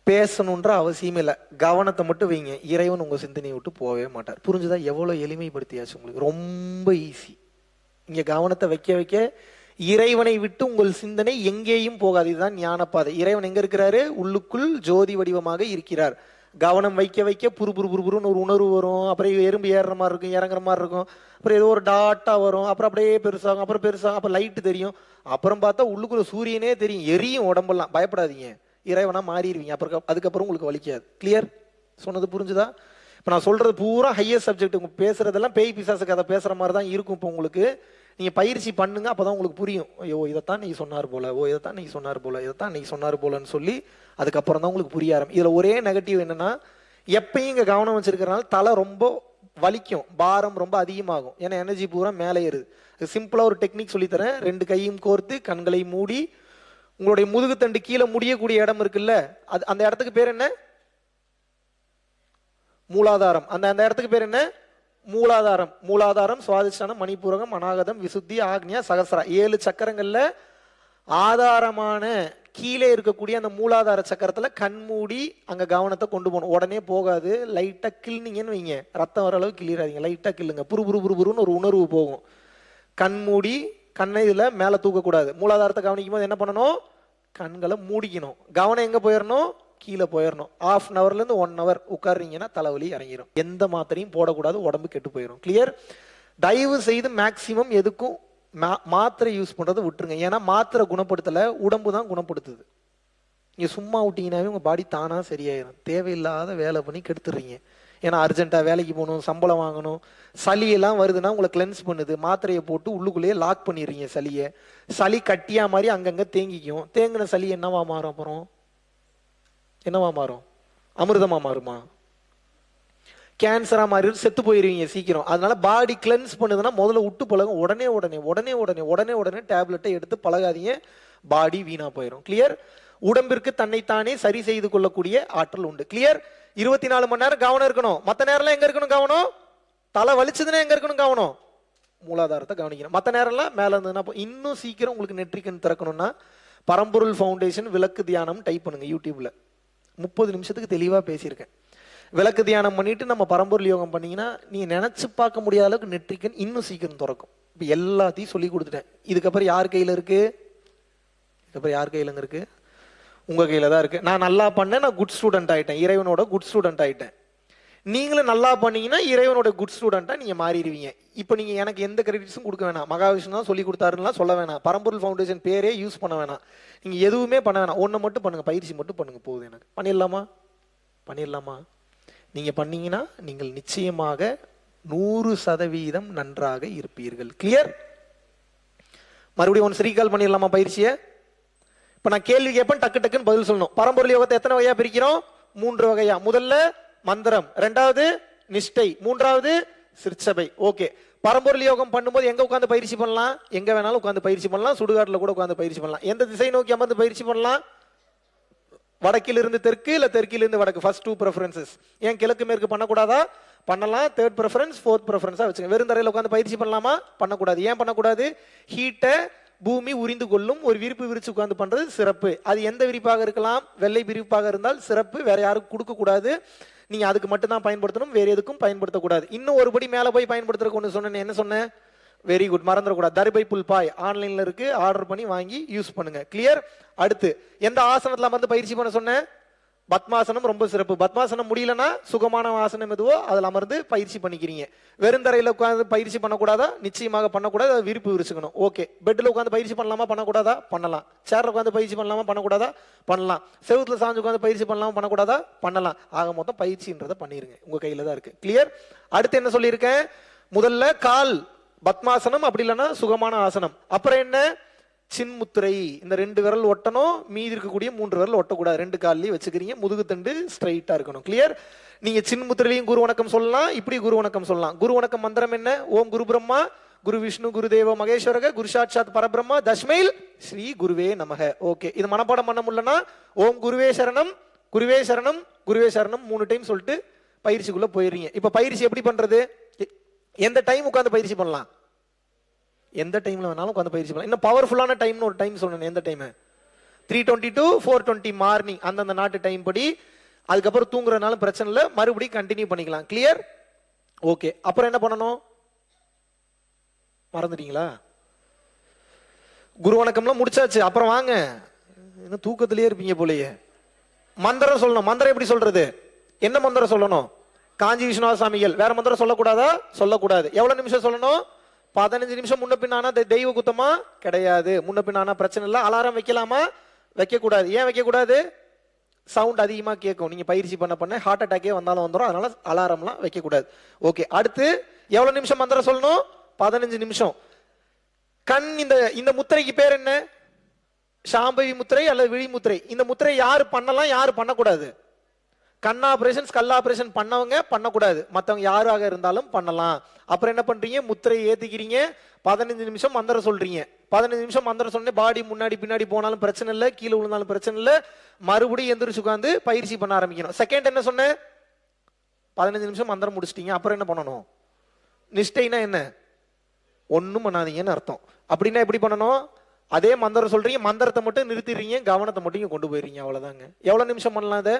Speaker 2: பேசணுன்ற அவசியம் இல்லை, கவனத்தை மட்டும் வைங்க. இறைவன் உங்க சிந்தனையை விட்டு போகவே மாட்டார். புரிஞ்சுதா? எவ்வளவு எளிமைப்படுத்தியாச்சு உங்களுக்கு, ரொம்ப ஈஸி. இங்க கவனத்தை வைக்க வைக்க இறைவனை விட்டு உங்கள் சிந்தனை எங்கேயும் போகாது. இதுதான் ஞானப்பாதை. இறைவன் எங்க இருக்கிறாரு? உள்ளுக்குள் ஜோதி வடிவமாக இருக்கிறார். கவனம் வைக்க வைக்க புருன்னு ஒரு உணர்வு வரும். அப்புறம் எறும்பு ஏறுற மாதிரி இருக்கும், இறங்குற மாதிரி இருக்கும். அப்புறம் ஏதோ ஒரு டாட்டா வரும். அப்புறம் அப்படியே பெருசாகும், அப்புறம் பெருசாகும், அப்புறம் லைட்டு தெரியும். அப்புறம் பார்த்தா உள்ளுக்குள்ள சூரியனே தெரியும், எரியும் உடம்பெல்லாம். பயப்படாதீங்க, இறைவனா மாறிடுவீங்க. அப்புறம் அதுக்கப்புறம் உங்களுக்கு வலிக்காது. கிளியர்? சொன்னது புரிஞ்சுதா? இப்போ நான் சொல்றது பூரா ஹையர் சப்ஜெக்ட். உங்க பேசுறதெல்லாம் பேய் பிசாசு கதை பேசுற மாதிரி தான் இருக்கும். இப்போ உங்களுக்கு நீங்க பயிற்சி பண்ணுங்க, அப்பதான் உங்களுக்கு புரியும். ஐயோ இதைத்தான் நீ சொன்னார் போல, ஓ இதைத்தான் நீ சொன்னார் போல, இதைத்தான் நீ சொன்னார் போலன்னு சொல்லி அதுக்கப்புறம் தான் உங்களுக்கு புரிய ஆரம்பி. இதுல ஒரே நெகட்டிவ் என்னன்னா, எப்பயும் இங்க கவனம் வச்சிருக்கிறனால தலை ரொம்ப வலிக்கும், பாரம் ரொம்ப அதிகமாகும். ஏன்னா எனர்ஜி பூரா மேலே ஏறுது. சிம்பிளா ஒரு டெக்னிக் சொல்லித்தரேன். 2 கையும் கோர்த்து கண்களை மூடி உங்களுடைய முதுகுத்தண்டு கீழே முடியக்கூடிய இடம் இருக்குல்ல, அந்த இடத்துக்கு பேர் என்ன? மூலாதாரம். அந்த இடத்துக்கு பேர் என்ன? மூலாதாரம். மூலாதாரம், சுவாதிஷ்டானம், மணிப்பூரகம், அநாகதம், விசுத்தி, ஆக்னியா, சகசரா, 7 சக்கரங்கள்ல ஆதாரமான கீழே இருக்கக்கூடிய அந்த மூலாதார சக்கரத்துல கண் மூடி அங்க கவனத்தை கொண்டு போகணும். உடனே போகாது, லைட்டா கிள்னீங்கன்னு வைங்க, ரத்தம் வர அளவுக்கு கிளியராதிங்க, லைட்டா கிள்ளுங்க. புருன்னு ஒரு உணர்வு போகும். கண் மூடி கண்ணை இதுல மேல தூக்கக்கூடாது. மூலாதாரத்தை கவனிக்கும் போது என்ன பண்ணணும்? கண்களை மூடிக்கணும். கவனம் எங்க போயிடணும்? கீழே போயிடணும். 1/2 hourல இருந்து 1 hour உட்கார்றீங்கன்னா தலைவலி இறங்கிடும். எந்த மாத்திரையும் போடக்கூடாது, உடம்பு கெட்டு போயிடும். கிளியர்? தயவு செய்து மேக்சிமம் எதுக்கும் மாத்திரை யூஸ் பண்றதை விட்டுருங்க. ஏன்னா மாத்திரை குணப்படுத்தல, உடம்பு தான் குணப்படுத்துது. நீங்க சும்மா விட்டீங்கன்னாவே உங்க பாடி தானா சரியாயிடும். தேவையில்லாத வேலை பண்ணி கெடுத்துடுறீங்க. ஏன்னா அர்ஜென்ட்டா வேலைக்கு போகணும், சம்பளம் வாங்கணும், சளியெல்லாம் வருதுன்னா உங்களை கிளென்ஸ் பண்ணுது. மாத்திரையை போட்டு உள்ளுக்குள்ளேயே லாக் பண்ணிடுறீங்க சளியை. சளி கட்டியா மாதிரி அங்கங்க தேங்கிக்கும். தேங்கின சளி என்னவா மாறும்? அப்புறம் என்னவா மாறும்? அமிர்தமா மாறுமா? கேன்சரா மாறி செத்து போயிருவீங்க சீக்கிரம். அதனால பாடி கிளென்ஸ் பண்ணுதுன்னா முதல்ல விட்டு பழகும். உடனே டேப்லெட்டை எடுத்து பழகாதீங்க, பாடி வீணா போயிடும். கிளியர்? உடம்பிற்கு தன்னைத்தானே சரி செய்து கொள்ளக்கூடிய ஆற்றல் உண்டு. கிளியர்? 24 மணி நேரம் கவனம் இருக்கணும். மற்ற நேரம்லாம் எங்க இருக்கணும் கவனம்? தலை வலிச்சதுன்னா எங்க இருக்கணும் கவனம்? மூலாதாரத்தை கவனிக்கணும். மற்ற நேரம்லாம் மேல இருந்ததுன்னா இன்னும் சீக்கிரம் உங்களுக்கு நெற்றிக்கண் திறக்கணும்னா பரம்பொருள் ஃபவுண்டேஷன் விளக்கு தியானம் டைப் பண்ணுங்க யூடியூப்ல. 30 நிமிஷத்துக்கு தெளிவா பேசியிருக்கேன். விளக்கு தியானம் பண்ணிட்டு நம்ம பரம்பொருள் யோகம் பண்ணீங்கன்னா நீ நினைச்சு பார்க்க முடியாத அளவுக்கு நெற்றிக்கண் இன்னும் சீக்கிரம் திறக்கும். இப்போ எல்லாத்தையும் சொல்லி கொடுத்துட்டேன். இதுக்கப்புறம் யார் கையில இருக்கு? இதுக்கப்புறம் யார் கையிலங்க இருக்கு? உங்க கையில தான் இருக்கு. நான் நல்லா பண்ணேன், நான் குட் ஸ்டூடெண்ட் ஆயிட்டேன், இறைவனோட குட் ஸ்டூடெண்ட் ஆயிட்டேன். நீங்களும் நல்லா பண்ணீங்கன்னா இறைவனோட குட் ஸ்டூடெண்டா நீங்க மாறிடுவீங்க. இப்போ நீங்க எனக்கு எந்த கிரெடிட்ஸும் கொடுக்க வேணாம். மகாவிஷ்ணு தான் சொல்லி கொடுத்தாருன்னா சொல்ல வேணாம். பரம்பொருள் ஃபவுண்டேஷன் பேரே யூஸ் பண்ண வேணாம். நீங்க எதுவுமே பண்ண வேணாம். ஒன்று மட்டும் பண்ணுங்க, பயிற்சி மட்டும் பண்ணுங்க, போகுது. எனக்கு பண்ணிடலாமா? நீங்க பண்ணீங்கன்னா நீங்கள் நிச்சயமாக 100% நன்றாக இருப்பீர்கள். கிளியர்? மறுபடியும் ஒன்று ரீகால் பண்ணிடலாமா பயிற்சியை? இப்ப நான் கேள்வி கேட்பேன், டக்கு டக்குன்னு பதில் சொல்லணும். பரம்பொருள் யோகத்தை எத்தனை வகையா பிரிக்கிறோம்? 3 வகையா. முதல்ல மந்திரம், 2வது நிஷ்டை, 3வது சிற்சபை. ஓகே. பரம்பொருள் யோகம் பண்ணும்போது எங்க உட்காந்து பயிற்சி பண்ணலாம்? எங்க வேணாலும் உட்காந்து பயிற்சி பண்ணலாம். சுடுகாட்டில் கூட உட்காந்து பயிற்சி பண்ணலாம். எந்த திசை நோக்கி அமர்ந்து பயிற்சி பண்ணலாம்? வடக்கிலிருந்து தெற்கு, இல்ல தெற்கிலிருந்து வடக்கு. First 2 preferences. ஏன் கிழக்கு மேற்கு பண்ணக்கூடாதா? பண்ணலாம். 3rd preference, 4th preference வச்சுங்க. வெறும் தரையில் உட்காந்து பயிற்சி பண்ணலாமா? பண்ணக்கூடாது. ஏன் பண்ணக்கூடாது? ஹீட்டை பூமி உரிந்து கொள்ளும் ஒரு விரிப்பு விரிச்சு உட்கார்ந்து பண்றது சிறப்பு. அது எந்த விரிப்பாக இருக்கலாம்? வெள்ளை விரிப்பாக இருந்தால் சிறப்பு. வேற யாருக்கும் கொடுக்க கூடாது. நீங்க அதுக்கு மட்டும் தான் பயன்படுத்தணும், வேற எதுக்கும் பயன்படுத்தக்கூடாது. இன்னும் ஒருபடி மேல போய் பயன்படுத்துறதுக்கு ஒன்று சொன்னேன். என்ன சொன்னேன்? வெரி குட், மறந்துடக்கூடாது. தர்பை புல்பாய் ஆன்லைன்ல இருக்கு, ஆர்டர் பண்ணி வாங்கி யூஸ் பண்ணுங்க. கிளியர்? அடுத்து எந்த ஆசனத்துல அமர்ந்து பயிற்சி பண்ண சொன்னேன்? பத்மாசனம் ரொம்ப சிறப்பு. பத்மாசனம் முடியலன்னா சுகமான ஆசனம் எதுவோ அதில் அமர்ந்து பயிற்சி பண்ணிக்கிறீங்க. வெறுந்தரையில் உட்காந்து பயிற்சி பண்ணக்கூடாதா? நிச்சயமாக பண்ணக்கூடாது. அது விரிப்பு விரிச்சுக்கணும். ஓகே. பெட்டில் உட்காந்து பயிற்சி பண்ணலாமா? பண்ணக்கூடாதா? பண்ணலாம். சேர்ல உட்காந்து பயிற்சி பண்ணலாமா? பண்ணக்கூடாதா? பண்ணலாம். செவுத்துல சாஞ்சு உட்காந்து பயிற்சி பண்ணலாமா? பண்ணக்கூடாதா? பண்ணலாம். ஆக மொத்தம் பயிற்சின்றதை பண்ணிருங்க, உங்க கையில தான் இருக்கு. கிளியர்? அடுத்து என்ன சொல்லியிருக்கேன்? முதல்ல கால் பத்மாசனம், அப்படி இல்லைன்னா சுகமான ஆசனம். அப்புறம் என்ன? சின்முத்திரை. இந்த 2 விரல் ஒட்டணும், மீதி இருக்கக்கூடிய 3 விரல் ஒட்டக்கூடாது. 2 கால்லையும் வச்சுக்கிறீங்க. முதுகு தண்டு ஸ்ட்ரைட்டா இருக்கணும். கிளியர்? நீங்க சின்முத்திரையிலையும் குரு வணக்கம் சொல்லலாம், இப்படி குரு வணக்கம் சொல்லலாம். குரு வணக்கம் மந்திரம் என்ன? ஓம் குரு பிரம்மா குரு விஷ்ணு குரு தேவ மகேஸ்வரக குரு சாட்சாத் பரபிரம்மா தஸ்மைல் ஸ்ரீ குருவே நமக. ஓகே. இது மனப்பாடம் பண்ண முடியலன்னா ஓம் குருவே சரணம் குருவே சரணம் குருவே சரணம் 3 டைம் சொல்லிட்டு பயிற்சிக்குள்ள போயிடுறீங்க. இப்ப பயிற்சி எப்படி பண்றது? எந்த டைம் உட்காந்து பயிற்சி பண்ணலாம்? எந்த டைம்ல வேணாலும் உட்காந்து பயிற்சி பண்ணலாம். இன்னும் பவர்ஃபுல்லான டைம்னு ஒரு டைம் சொன்னேன். எந்த டைம்? 3:20 to 4:20 மார்னிங், அந்தந்த நாட்டு டைம் படி. அதுக்கப்புறம் தூங்குறதுனால பிரச்சனை இல்லை, மறுபடியும் கண்டினியூ பண்ணிக்கலாம். கிளியர்? ஓகே. அப்புறம் என்ன பண்ணணும்? மறந்துட்டீங்களா? குரு வணக்கம்லாம் முடிச்சாச்சு. அப்புறம் வாங்க, இன்னும் தூக்கத்திலேயே இருப்பீங்க போலயே. மந்திரம் சொல்லணும். மந்திரம் எப்படி சொல்றது? என்ன மந்திரம் சொல்லணும்? காஞ்சி விஸ்வநாத சாமிகள். வேற மந்திரம் சொல்லக்கூடாதா? சொல்லக்கூடாது. எவ்வளவு நிமிஷம் சொல்லணும்? 15 நிமிஷம். முன்ன பின்னானா தெய்வ குத்தமா? கிடையாது. முன்ன பின்னானா பிரச்சனை இல்லை. அலாரம் வைக்கலாமா? வைக்க கூடாது. ஏன் வைக்க கூடாது? சவுண்ட் அதிகமா கேட்கும். நீங்க பயிற்சி பண்ண ஹார்ட் அட்டாக்கே வந்தாலும் வந்துடும். அதனால அலாரம்லாம் வைக்க கூடாது. ஓகே. அடுத்து எவ்வளவு நிமிஷம் மந்திரம் சொல்லணும்? 15 நிமிஷம். கண், இந்த முத்திரைக்கு பேர் என்ன? சாம்பவி முத்திரை அல்லது விழி முத்திரை. இந்த முத்திரை யாரு பண்ணலாம், யாரு பண்ணக்கூடாது? கண் ஆபரேஷன், ஸ்கல் ஆபரேஷன் பண்ணவங்க பண்ணக்கூடாது. மற்றவங்க யாராக இருந்தாலும் பண்ணலாம். அப்புறம் என்ன பண்றீங்க? முத்திரையை ஏத்திக்கிறீங்க. 15 நிமிஷம் மந்திரம் சொல்றீங்க. 15 நிமிஷம் மந்திரம் சொன்னே பாடி முன்னாடி பின்னாடி போனாலும் பிரச்சனை இல்லை, கீழே விழுந்தாலும் பிரச்சனை இல்லை. மறுபடியும் எந்திரிச்சு உட்காந்து பயிற்சி பண்ண ஆரம்பிக்கணும். செகண்ட் என்ன சொன்னேன்? 15 நிமிஷம் மந்திரம் முடிச்சிட்டீங்க. அப்புறம் என்ன பண்ணணும்? நிஷ்டைனா என்ன? ஒன்னும் பண்ணாதீங்கன்னு அர்த்தம். அப்படின்னா எப்படி பண்ணணும்? அதே மந்திரம் சொல்றீங்க, மந்திரத்தை மட்டும் நிறுத்திடுறீங்க, கவனத்தை மட்டும் கொண்டு போயிடுறீங்க. அவ்வளவுதாங்க. எவ்வளவு நிமிஷம் பண்ணலாம்? அதை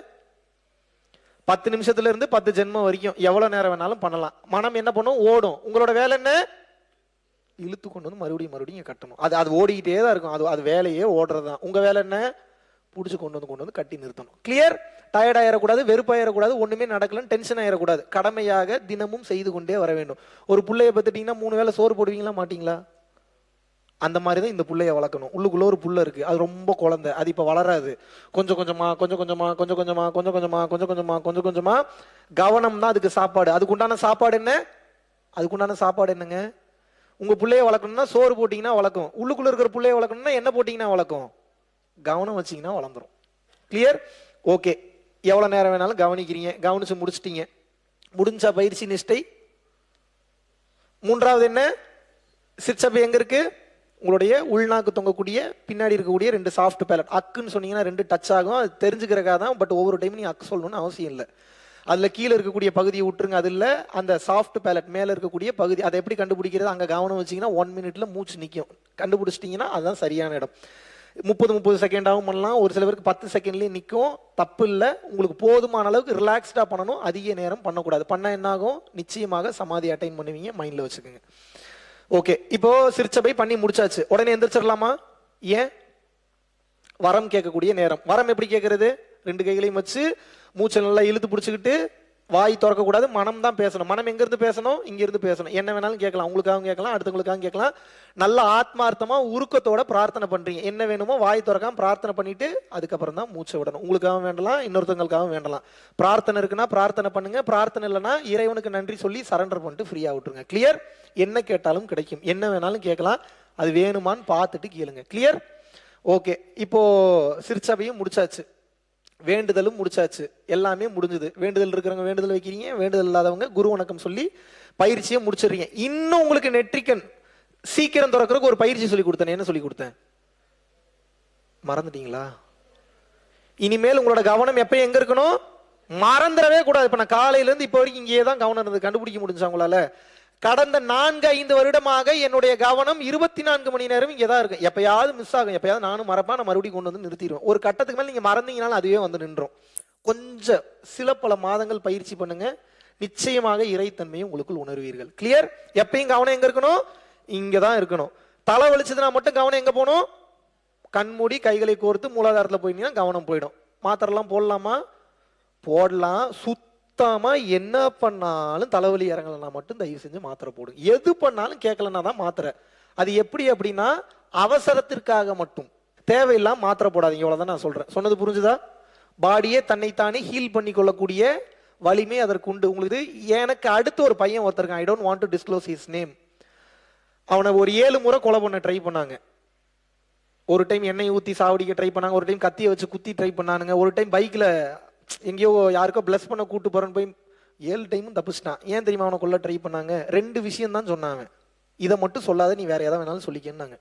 Speaker 2: 10 நிமிஷத்துல இருந்து 10 ஜென்மம் வரைக்கும் எவ்வளவு நேரம் வேணாலும் பண்ணலாம். மனம் என்ன பண்ணும்? ஓடும். உங்களோட வேலை என்ன? இழுத்து கொண்டு வந்து மறுபடியும் கட்டணும். அது ஓடிக்கிட்டே தான் இருக்கும். அது வேலையே ஓடுறதுதான். உங்க வேலை என்ன? பிடிச்சி கொண்டு வந்து கட்டி நிறுத்தணும். கிளியர்? டயர்ட் ஆயிடக்கூடாது, வெறுப்பாயிடக்கூடாது, ஒண்ணுமே நடக்கலன்னு டென்ஷன் ஆயிடக்கூடாது. கடமையாக தினமும் செய்து கொண்டே வர வேண்டும். ஒரு பிள்ளைய பத்துட்டீங்கன்னா 3 வேளை சோறு போடுவீங்களா மாட்டீங்களா? அந்த மாதிரி தான் இந்த புள்ளைய வளர்க்கணும். உள்ளுக்குள்ள ஒரு புள்ள இருக்கு, அது ரொம்ப குழந்தை, அது இப்ப வளராது. கொஞ்சம் கொஞ்சமா கவனம் தான் அதுக்கு சாப்பாடு. அதுக்குண்டான சாப்பாடு என்ன? அதுக்குண்டான சாப்பாடு என்னங்க? உங்க பிள்ளைய வளர்க்கணும்னா சோறு போட்டீங்கன்னா வளர்க்கும். உள்ளுக்குள்ள இருக்கிற பிள்ளைய வளர்க்கணும்னா என்ன போட்டீங்கன்னா வளர்க்கும்? கவனம் வச்சீங்கன்னா வளர்ந்துரும். கிளியர்? ஓகே. எவ்வளவு நேரம் வேணாலும் கவனிக்கிறீங்க. கவனிச்சு முடிச்சிட்டீங்க. முடிஞ்சா பயிற்சி நிஷ்டை. மூன்றாவது என்ன? சிற்சபை எங்க இருக்கு? உங்களுடைய உள்நாக்கு தொங்கக்கூடிய பின்னாடி இருக்கக்கூடிய 2 சாஃப்ட் பேலட். அக்குன்னு சொன்னீங்கன்னா 2 டச் ஆகும், அது தெரிஞ்சுக்கிறக்காக தான். பட் ஒவ்வொரு டைம் நீங்க அக்கு சொல்லணும்னு அவசியம் இல்லை. அதுல கீழே இருக்கக்கூடிய பகுதியை விட்டுருங்க. அது இல்லை, அந்த சாஃப்ட் பேலட் மேல இருக்கக்கூடிய பகுதி. அதை எப்படி கண்டுபிடிக்கிறது? அங்க கவனம் வச்சீங்கன்னா 1 மினிட்ல மூச்சு நிற்கும். கண்டுபிடிச்சிட்டீங்கன்னா அதுதான் சரியான இடம். 30 செகண்டாகவும் பண்ணலாம், ஒரு சில பேருக்கு 10 செகண்ட்லேயே நிற்கும். தப்பு இல்லை. உங்களுக்கு போதுமான அளவுக்கு ரிலாக்ஸ்டாக பண்ணணும், அதிக நேரம் பண்ணக்கூடாது. பண்ண என்ன ஆகும்? நிச்சயமாக சமாதி அட்டைன் பண்ணுவீங்க, மைண்டில் வச்சுக்கோங்க. ஓகே, இப்போ சிற்சபை பண்ணி முடிச்சாச்சு. உடனே எந்திரிச்சிடலாமா? ஏன்? வரம் கேட்கக்கூடிய நேரம். வரம் எப்படி கேட்கறது? 2 கைகளையும் வச்சு மூச்சை நல்லா இழுத்து பிடிச்சிக்கிட்டு வாய் திறக்க கூடாது, மனம் தான் பேசணும். மனம் எங்க இருந்து பேசணும்? இங்க இருந்து பேசணும். என்ன வேணாலும் கேட்கலாம், உங்களுக்காகவும் கேட்கலாம், அடுத்தவங்களுக்காகவும் கேட்கலாம். நல்ல ஆத்மார்த்தமா உருக்கத்தோட பிரார்த்தனை பண்றீங்க. என்ன வேணுமோ வாய் திறக்காம பிரார்த்தனை பண்ணிட்டு அதுக்கப்புறம் தான் மூச்சை விடணும். உங்களுக்காகவும் வேண்டலாம், இன்னொருத்தவங்களுக்காகவும் வேண்டலாம். பிரார்த்தனை இருக்குன்னா பிரார்த்தனை பண்ணுங்க, பிரார்த்தனை இல்லைன்னா இறைவனுக்கு நன்றி சொல்லி சரண்டர் பண்ணிட்டு ஃப்ரீயா விட்டுருங்க. கிளியர்? என்ன கேட்டாலும் கிடைக்கும், என்ன வேணாலும் கேட்கலாம். அது வேணுமான்னு பார்த்துட்டு கேளுங்க. கிளியர்? ஓகே, இப்போ சிற்சபையும் முடிச்சாச்சு, வேண்டுதலும் முடிச்சாச்சு, எல்லாமே முடிஞ்சது. வேண்டுதல் இருக்கிறவங்க வேண்டுதல் வைக்கிறீங்க, வேண்டுதல் இல்லாதவங்க குரு வணக்கம் சொல்லி பயிற்சியை முடிச்சிடுறீங்க. இன்னும் உங்களுக்கு நெற்றிக்கண் சீக்கிரம் திறக்கிறதுக்கு ஒரு பயிற்சி சொல்லி கொடுத்தேன். என்ன சொல்லி கொடுத்தேன்? மறந்துட்டீங்களா? இனிமேல் உங்களோட கவனம் எப்பயும் எங்க இருக்கணும்? மறந்துடவே கூடாது. இப்ப நான் காலையில இருந்து இப்போ வரைக்கும் இங்கேயே தான் கவனம் இருந்தது. கண்டுபிடிக்க முடிஞ்சா உங்களால? கடந்த 4-5 வருடமாக என்னுடைய கவனம் 24 மணி நேரம் இங்கே தான் இருக்கு. எப்பயாவது மிஸ் ஆகும், எப்பயாவது நானும் மறப்பேன், நான் மறுபடியும் கொண்டு வந்து நிறுத்திடுவேன். ஒரு கட்டத்துக்கு மேலே நீங்க மறந்தீங்கனாலும் அதுவே வந்து நின்றோம். கொஞ்சம் சில பல மாதங்கள் பயிற்சி பண்ணுங்க, நிச்சயமாக இறைத்தன்மையும் உங்களுக்குள் உணர்வீர்கள். கிளியர்? எப்பயும் கவனம் எங்க இருக்கணும்? இங்க தான் இருக்கணும். தலை வலிச்சதுன்னா மட்டும் கவனம் எங்க போகணும்? கண்மூடி கைகளை கோர்த்து மூலாதாரத்தில் போயிட்டீங்கன்னா கவனம் போயிடும். மாத்திரெல்லாம் போடலாமா? போடலாம். சுத்தமா என்ன பண்ணாலும் தலைவலி இறங்கலன்னா மட்டும் தயவு செஞ்சு மாத்திரை போடுங்க. எது பண்ணாலும் கேட்கலன்னா தான் மாத்திரை. அது எப்படி அப்படின்னா அவசரத்திற்காக மட்டும், தேவையில்லாம மாத்திரை போடாதீங்க. இவ்வளவுதான் நான் சொல்றேன். சொன்னது புரிஞ்சுதா? பாடியே தன்னைத்தானே ஹீல் பண்ணி கொள்ளக்கூடிய வலிமை அதற்கு உண்டு. உங்களுக்கு எனக்கு அடுத்து ஒரு பையன் ஒருத்தருக்கான், I don't want to disclose his name. அவனை ஒரு 7 முறை கொலை பண்ண ட்ரை பண்ணாங்க. ஒரு டைம் எண்ணெய் ஊத்தி சாவடிக்க ட்ரை பண்ணாங்க, ஒரு டைம் கத்தியை வச்சு குத்தி ட்ரை பண்ணானுங்க, ஒரு டைம் பைக்ல எங்கேயோ யாருக்கோ பிளஸ் பண்ண கூட்டு போறேன்னு போய் 7 டைமும் தப்பிச்சிட்டான். ஏன் தெரியுமா அவனை கொல்ல ட்ரை பண்ணாங்க? 2 விஷயம் தான் சொன்னாங்க. இதை மட்டும் சொல்லாத, நீ வேற எதாவது வேணாலும் சொல்லிக்கன்னாங்க.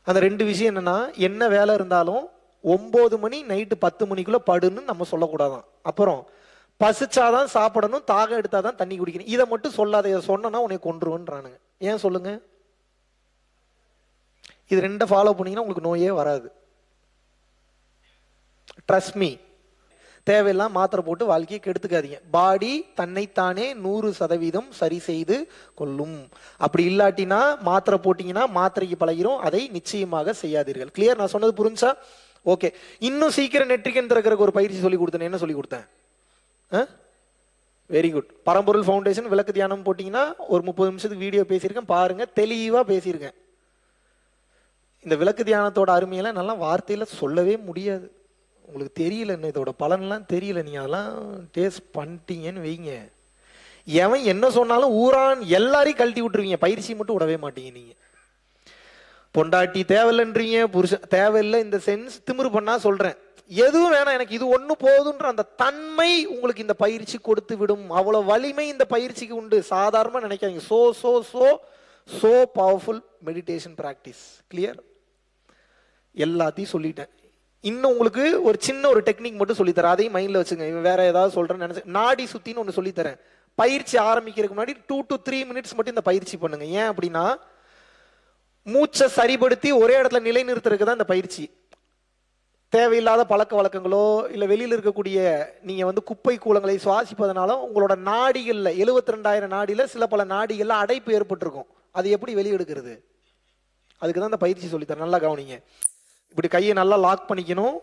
Speaker 2: அந்த 2 விஷயம் என்னன்னா, என்ன வேலை இருந்தாலும் 9 மணி நைட்டு 10 மணிக்குள்ள படுன்னு நம்ம சொல்லக்கூடாதான். அப்புறம் பசிச்சாதான் சாப்பிடணும், தாகம் எடுத்தாதான் தண்ணி குடிக்கணும். இதை மட்டும் சொல்லாத, இதை சொன்னா உன்னை கொன்றுவன்றானுங்க. ஏன் சொல்லுங்க? இது 2 ஃபாலோ பண்ணீங்கன்னா உங்களுக்கு நோயே வராது. Trust me. தேவையெல்லாம் மாத்திரை போட்டு வாழ்க்கையை கெடுத்துக்காதீங்க. பாடி தன்னைத்தானே 100% சரி செய்து கொள்ளும். அப்படி இல்லாட்டினா மாத்திரை போட்டீங்கன்னா மாத்திரைக்கு பழகிரும். அதை நிச்சயமாக செய்யாதீர்கள். கிளியர்? நான் சொன்னது புரிஞ்சா? ஓகே. இன்னும் சீக்கிரம் நெற்றிக்கண் திறக்கிறதுக்கு ஒரு பயிற்சி சொல்லி கொடுத்தேன். என்ன சொல்லி கொடுத்தேன்? Very good. பரம்பொருள் ஃபவுண்டேஷன் விளக்கு தியானம் போட்டீங்கன்னா ஒரு 30 நிமிஷத்துக்கு வீடியோ பேசியிருக்கேன், பாருங்க. தெளிவா பேசியிருக்கேன். இந்த விளக்கு தியானத்தோட அருமையெல்லாம் நல்லா வார்த்தையில சொல்லவே முடியாது. உங்களுக்கு தெரியல, என்ன இதோட பலன்லாம் தெரியல. நீங்க அதெல்லாம் டேஸ்ட் பண்ணிட்டீங்கன்னு வைங்க, எவன் என்ன சொன்னாலும் ஊரான் எல்லாரையும் கழட்டி விட்டுருவீங்க, பயிற்சி மட்டும் விடவே மாட்டீங்க. நீங்க பொண்டாட்டி தேவையில்லைன்றீங்க, புருஷன் தேவையில்லை. இந்த சென்ஸ் திமிரு பண்ணா சொல்றேன், எதுவும் வேணாம் எனக்கு இது ஒண்ணு போதுன்ற அந்த தன்மை உங்களுக்கு இந்த பயிற்சி கொடுத்து விடும். அவ்வளவு வலிமை இந்த பயிற்சிக்கு உண்டு. சாதாரணமா நினைக்காதீங்க. So so so so powerful meditation practice. Clear? எல்லாத்தையும் சொல்லிட்டேன். இன்னும் உங்களுக்கு ஒரு சின்ன ஒரு டெக்னிக் மட்டும் சொல்லித்தரேன், அதையும் மைண்ட்ல வச்சுங்க. வேற ஏதாவது சொல்றேன்னு நினைச்சு, நாடி சுத்தின்னு ஒன்று சொல்லித்தரேன். பயிற்சி ஆரம்பிக்கிறதுக்கு முன்னாடி 2 to 3 மினிட்ஸ் மட்டும் இந்த பயிற்சி பண்ணுங்க. ஏன் அப்படின்னா மூச்சை சரிபடுத்தி ஒரே இடத்துல நிலைநிறுத்துறதுக்கு தான் இந்த பயிற்சி. தேவையில்லாத பழக்க வழக்கங்களோ இல்ல வெளியில இருக்கக்கூடிய நீங்க குப்பை கூலங்களை சுவாசிப்பதனால உங்களோட நாடிகள்ல 72,000 நாடியில சில பல நாடிகள்ல அடைப்பு ஏற்பட்டிருக்கும். அது எப்படி வெளியெடுக்கிறது? அதுக்கு தான் இந்த பயிற்சி சொல்லித்தரேன். நல்லா கவனிங்க. இப்படி கையை நல்லா லாக் பண்ணிக்கணும்.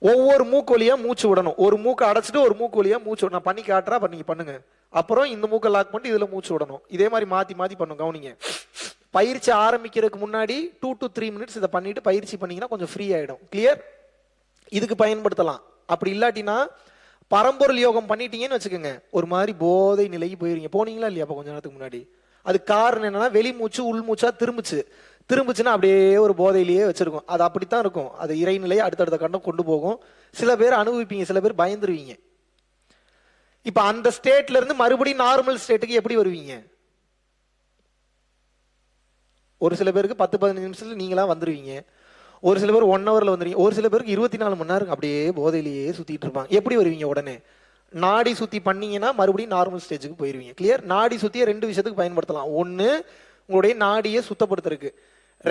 Speaker 2: ஒவ்வொரு மூக்கு வழியா மூச்சு விடணும். ஒரு மூக்கை அடைச்சிட்டு ஒரு மூக்கு வழியா மூச்சு விடணும். நான் பண்ணி காட்டுறா, நீங்க பண்ணுங்க. அப்புறம் இந்த மூக்கை லாக் பண்ணிட்டு இதுல மூச்சு விடணும். இதே மாதிரி மாத்தி மாத்தி பண்ணும். கவனிங்க. பயிற்சி ஆரம்பிக்கிறதுக்கு முன்னாடி 2 to 3 மினிட்ஸ் இதை பண்ணிட்டு பயிற்சி பண்ணீங்கன்னா கொஞ்சம் ஃப்ரீ ஆயிடும். கிளியர்? இதுக்கு பயன்படுத்தலாம். அப்படி இல்லாட்டினா பரம்பொருள் யோகம் பண்ணிட்டீங்கன்னு வச்சுக்கோங்க, ஒரு மாதிரி போதை நிலைக்கு போயிருவீங்க. போனீங்களா இல்லையா கொஞ்ச நேரத்துக்கு முன்னாடி? அது காரணம் என்னன்னா, வெளி மூச்சு உள் மூச்சா திரும்பிச்சுன்னா அப்படியே ஒரு போதையிலேயே வச்சிருக்கும். அது அப்படித்தான் இருக்கும். அது இறைநிலையை அடுத்தடுத்த கண்டம் கொண்டு போகும். சில பேர் அனுபவிப்பீங்க, சில பேர் பயந்துருவீங்க. இப்ப அந்த ஸ்டேட்ல இருந்து மறுபடியும் நார்மல் ஸ்டேட்டுக்கு எப்படி வருவீங்க? ஒரு சில பேருக்கு 10-15 நிமிஷத்துல நீங்களா வந்துருவீங்க. ஒரு சில பேர் 1 ஹவர்ல வந்துருவீங்க. ஒரு சில பேருக்கு 24 மணி நேரம் அப்படியே போதையிலேயே சுத்திட்டு இருப்பாங்க. எப்படி வருவீங்க உடனே? நாடி சுத்தி பண்ணீங்கன்னா மறுபடியும் நார்மல் ஸ்டேஜுக்கு போயிருவீங்க. கிளியர்? நாடி சுத்தியை 2 விஷயத்துக்கு பயன்படுத்தலாம். ஒன்னு, உங்களுடைய நாடியை சுத்தப்படுத்துறதுக்கு.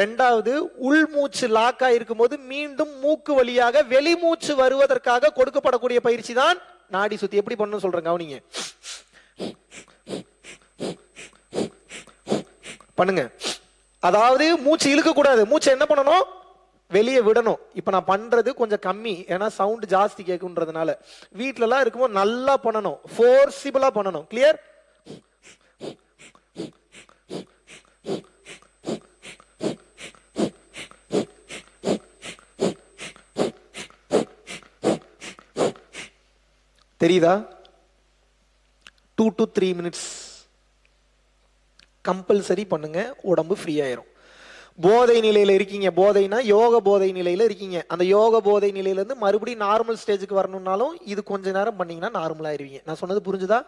Speaker 2: 2வது, உள்மூச்சு லாக்கா இருக்கும்போது மீண்டும் மூக்கு வழியாக வெளிமூச்சு வருவதற்காக கொடுக்கப்படக்கூடிய பயிற்சி தான் நாடி சுத்தி. எப்படி பண்ணணும் சொல்றேன், கவனிங்க. பண்ணுங்க. அதாவது மூச்சு இழுக்க கூடாது. மூச்சு என்ன பண்ணணும்? வெளியே விடணும். இப்ப நான் பண்றது கொஞ்சம் கம்மி, ஏன்னா சவுண்ட் ஜாஸ்தி கேட்குன்றதுனால. வீட்ல எல்லாம் இருக்கும்போது நல்லா பண்ணணும், ஃபோர்சிபிளா பண்ணணும். கிளியர்? தெரியுதா? 2 to 3 minutes கம்பல்சரி பண்ணுங்க, உடம்பு ஃப்ரீ ஆயிரும். போதை நிலையில இருக்கீங்க, போதைனா யோக போதை நிலையில இருக்கீங்க. அந்த யோக போதை நிலையில இருந்து மறுபடியும் நார்மல் ஸ்டேஜுக்கு வரணும்னாலும் இது கொஞ்ச நேரம் பண்ணீங்கன்னா நார்மல் ஆயிருவீங்க. நான் சொன்னது புரிஞ்சுதா?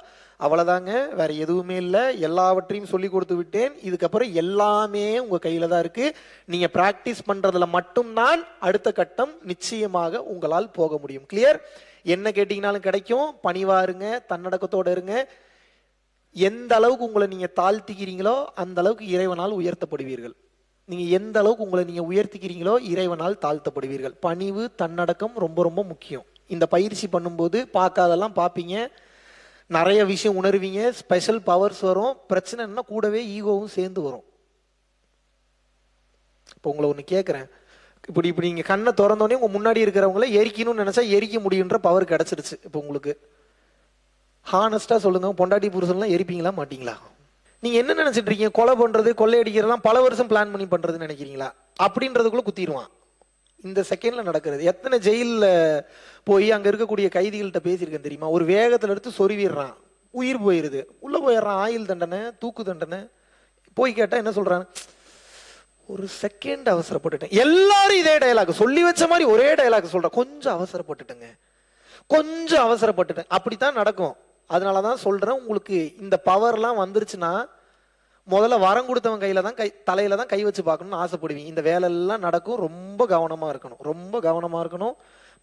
Speaker 2: அவ்வளவுதாங்க, வேற எதுவுமே இல்லை. எல்லாவற்றையும் சொல்லி கொடுத்து விட்டேன். இதுக்கப்புறம் எல்லாமே உங்க கையில தான் இருக்கு. நீங்க பிராக்டிஸ் பண்றதுல மட்டும்தான் அடுத்த கட்டம் நிச்சயமாக உங்களால் போக முடியும். கிளியர்? என்ன கேட்டீங்கன்னாலும் கிடைக்கும். பணிவா இருங்க, தன்னடக்கத்தோட இருங்க. எந்த அளவுக்கு உங்களை நீங்க தாழ்த்திக்கிறீங்களோ அந்த அளவுக்கு இறைவனால் உயர்த்தப்படுவீர்கள். நீங்க எந்த அளவுக்கு உங்களை நீங்க உயர்த்திக்கிறீங்களோ இறைவனால் தாழ்த்தப்படுவீர்கள். பணிவு, தன்னடக்கம் ரொம்ப ரொம்ப முக்கியம். இந்த பயிற்சி பண்ணும்போது பார்க்காதெல்லாம் பார்ப்பீங்க, நிறைய விஷயம் உணர்வீங்க, ஸ்பெஷல் பவர்ஸ் வரும். பிரச்சனை என்ன, கூடவே ஈகோவும் சேர்ந்து வரும். இப்போ உங்களை ஒன்று கேட்குறேன், இப்படி நீங்க கண்ணை திறந்தோடனே உங்க முன்னாடி இருக்கிறவங்கள எரிக்கணும்னு நினைச்சா எரிக்க முடியுன்ற பவர் கிடைச்சிருச்சு. இப்போ உங்களுக்கு ஹானஸ்டா சொல்லுங்க, பொண்டாட்டி புருஷன்லாம் எரிப்பீங்களா மாட்டீங்களா? நீங்க என்ன நினைச்சிட்டு இருக்கீங்க? கொலை பண்றது, கொள்ளையடிக்கிறதெல்லாம் பல வருஷம் பிளான் பண்ணி பண்றதுன்னு நினைக்கிறீங்களா? அப்படின்றதுக்குள்ள குத்திடுவான். இந்த செகண்ட்ல நடக்கிறது. எத்தனை ஜெயிலில் போய் அங்க இருக்கக்கூடிய கைதிகள்கிட்ட பேசியிருக்கேன் தெரியுமா? ஒரு வேகத்துல எடுத்து சொருவிடுறான், உயிர் போயிருது, உள்ள போயிடுறான். ஆயுள் தண்டனை, தூக்கு தண்டனை. போய் கேட்டா என்ன சொல்றான்? ஒரு செகண்ட் அவசரப்பட்டுட்டேன். எல்லாரும் இதே டயலாக் சொல்லி வச்ச மாதிரி ஒரே டயலாக் சொல்றேன், கொஞ்சம் அவசரப்பட்டுட்டேங்க, கொஞ்சம் அவசரப்பட்டுட்டேன். அப்படித்தான் நடக்கும். அதனாலதான் சொல்றேன், உங்களுக்கு இந்த பவர்லாம் வந்துருச்சுன்னா முதல்ல வரம் கொடுத்தவன் கையில தான் தலையில தான் கை வச்சு பார்க்கணும்னு ஆசைப்படுவீங்க. இந்த வேலை எல்லாம் நடக்கும். ரொம்ப கவனமா இருக்கணும், ரொம்ப கவனமா இருக்கணும்.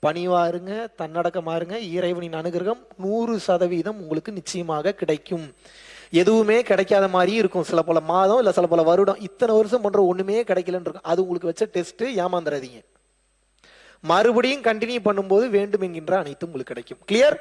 Speaker 2: பணிவா இருங்க, தன்னடக்கமா இருங்க. இறைவனின் அனுகிரகம் 100% உங்களுக்கு நிச்சயமாக கிடைக்கும். எதுவுமே கிடைக்காத மாதிரி இருக்கும். சில பல மாதம் இல்ல சில பல வருடம், இத்தனை வருஷம் பண்ற ஒண்ணுமே கிடைக்கலன்னு இருக்கும். அது உங்களுக்கு வச்ச டெஸ்ட். ஏமாந்துடாதீங்க. மறுபடியும் கண்டினியூ பண்ணும்போது வேண்டும் என்கின்ற அனைத்தும் உங்களுக்கு கிடைக்கும். கிளியர்?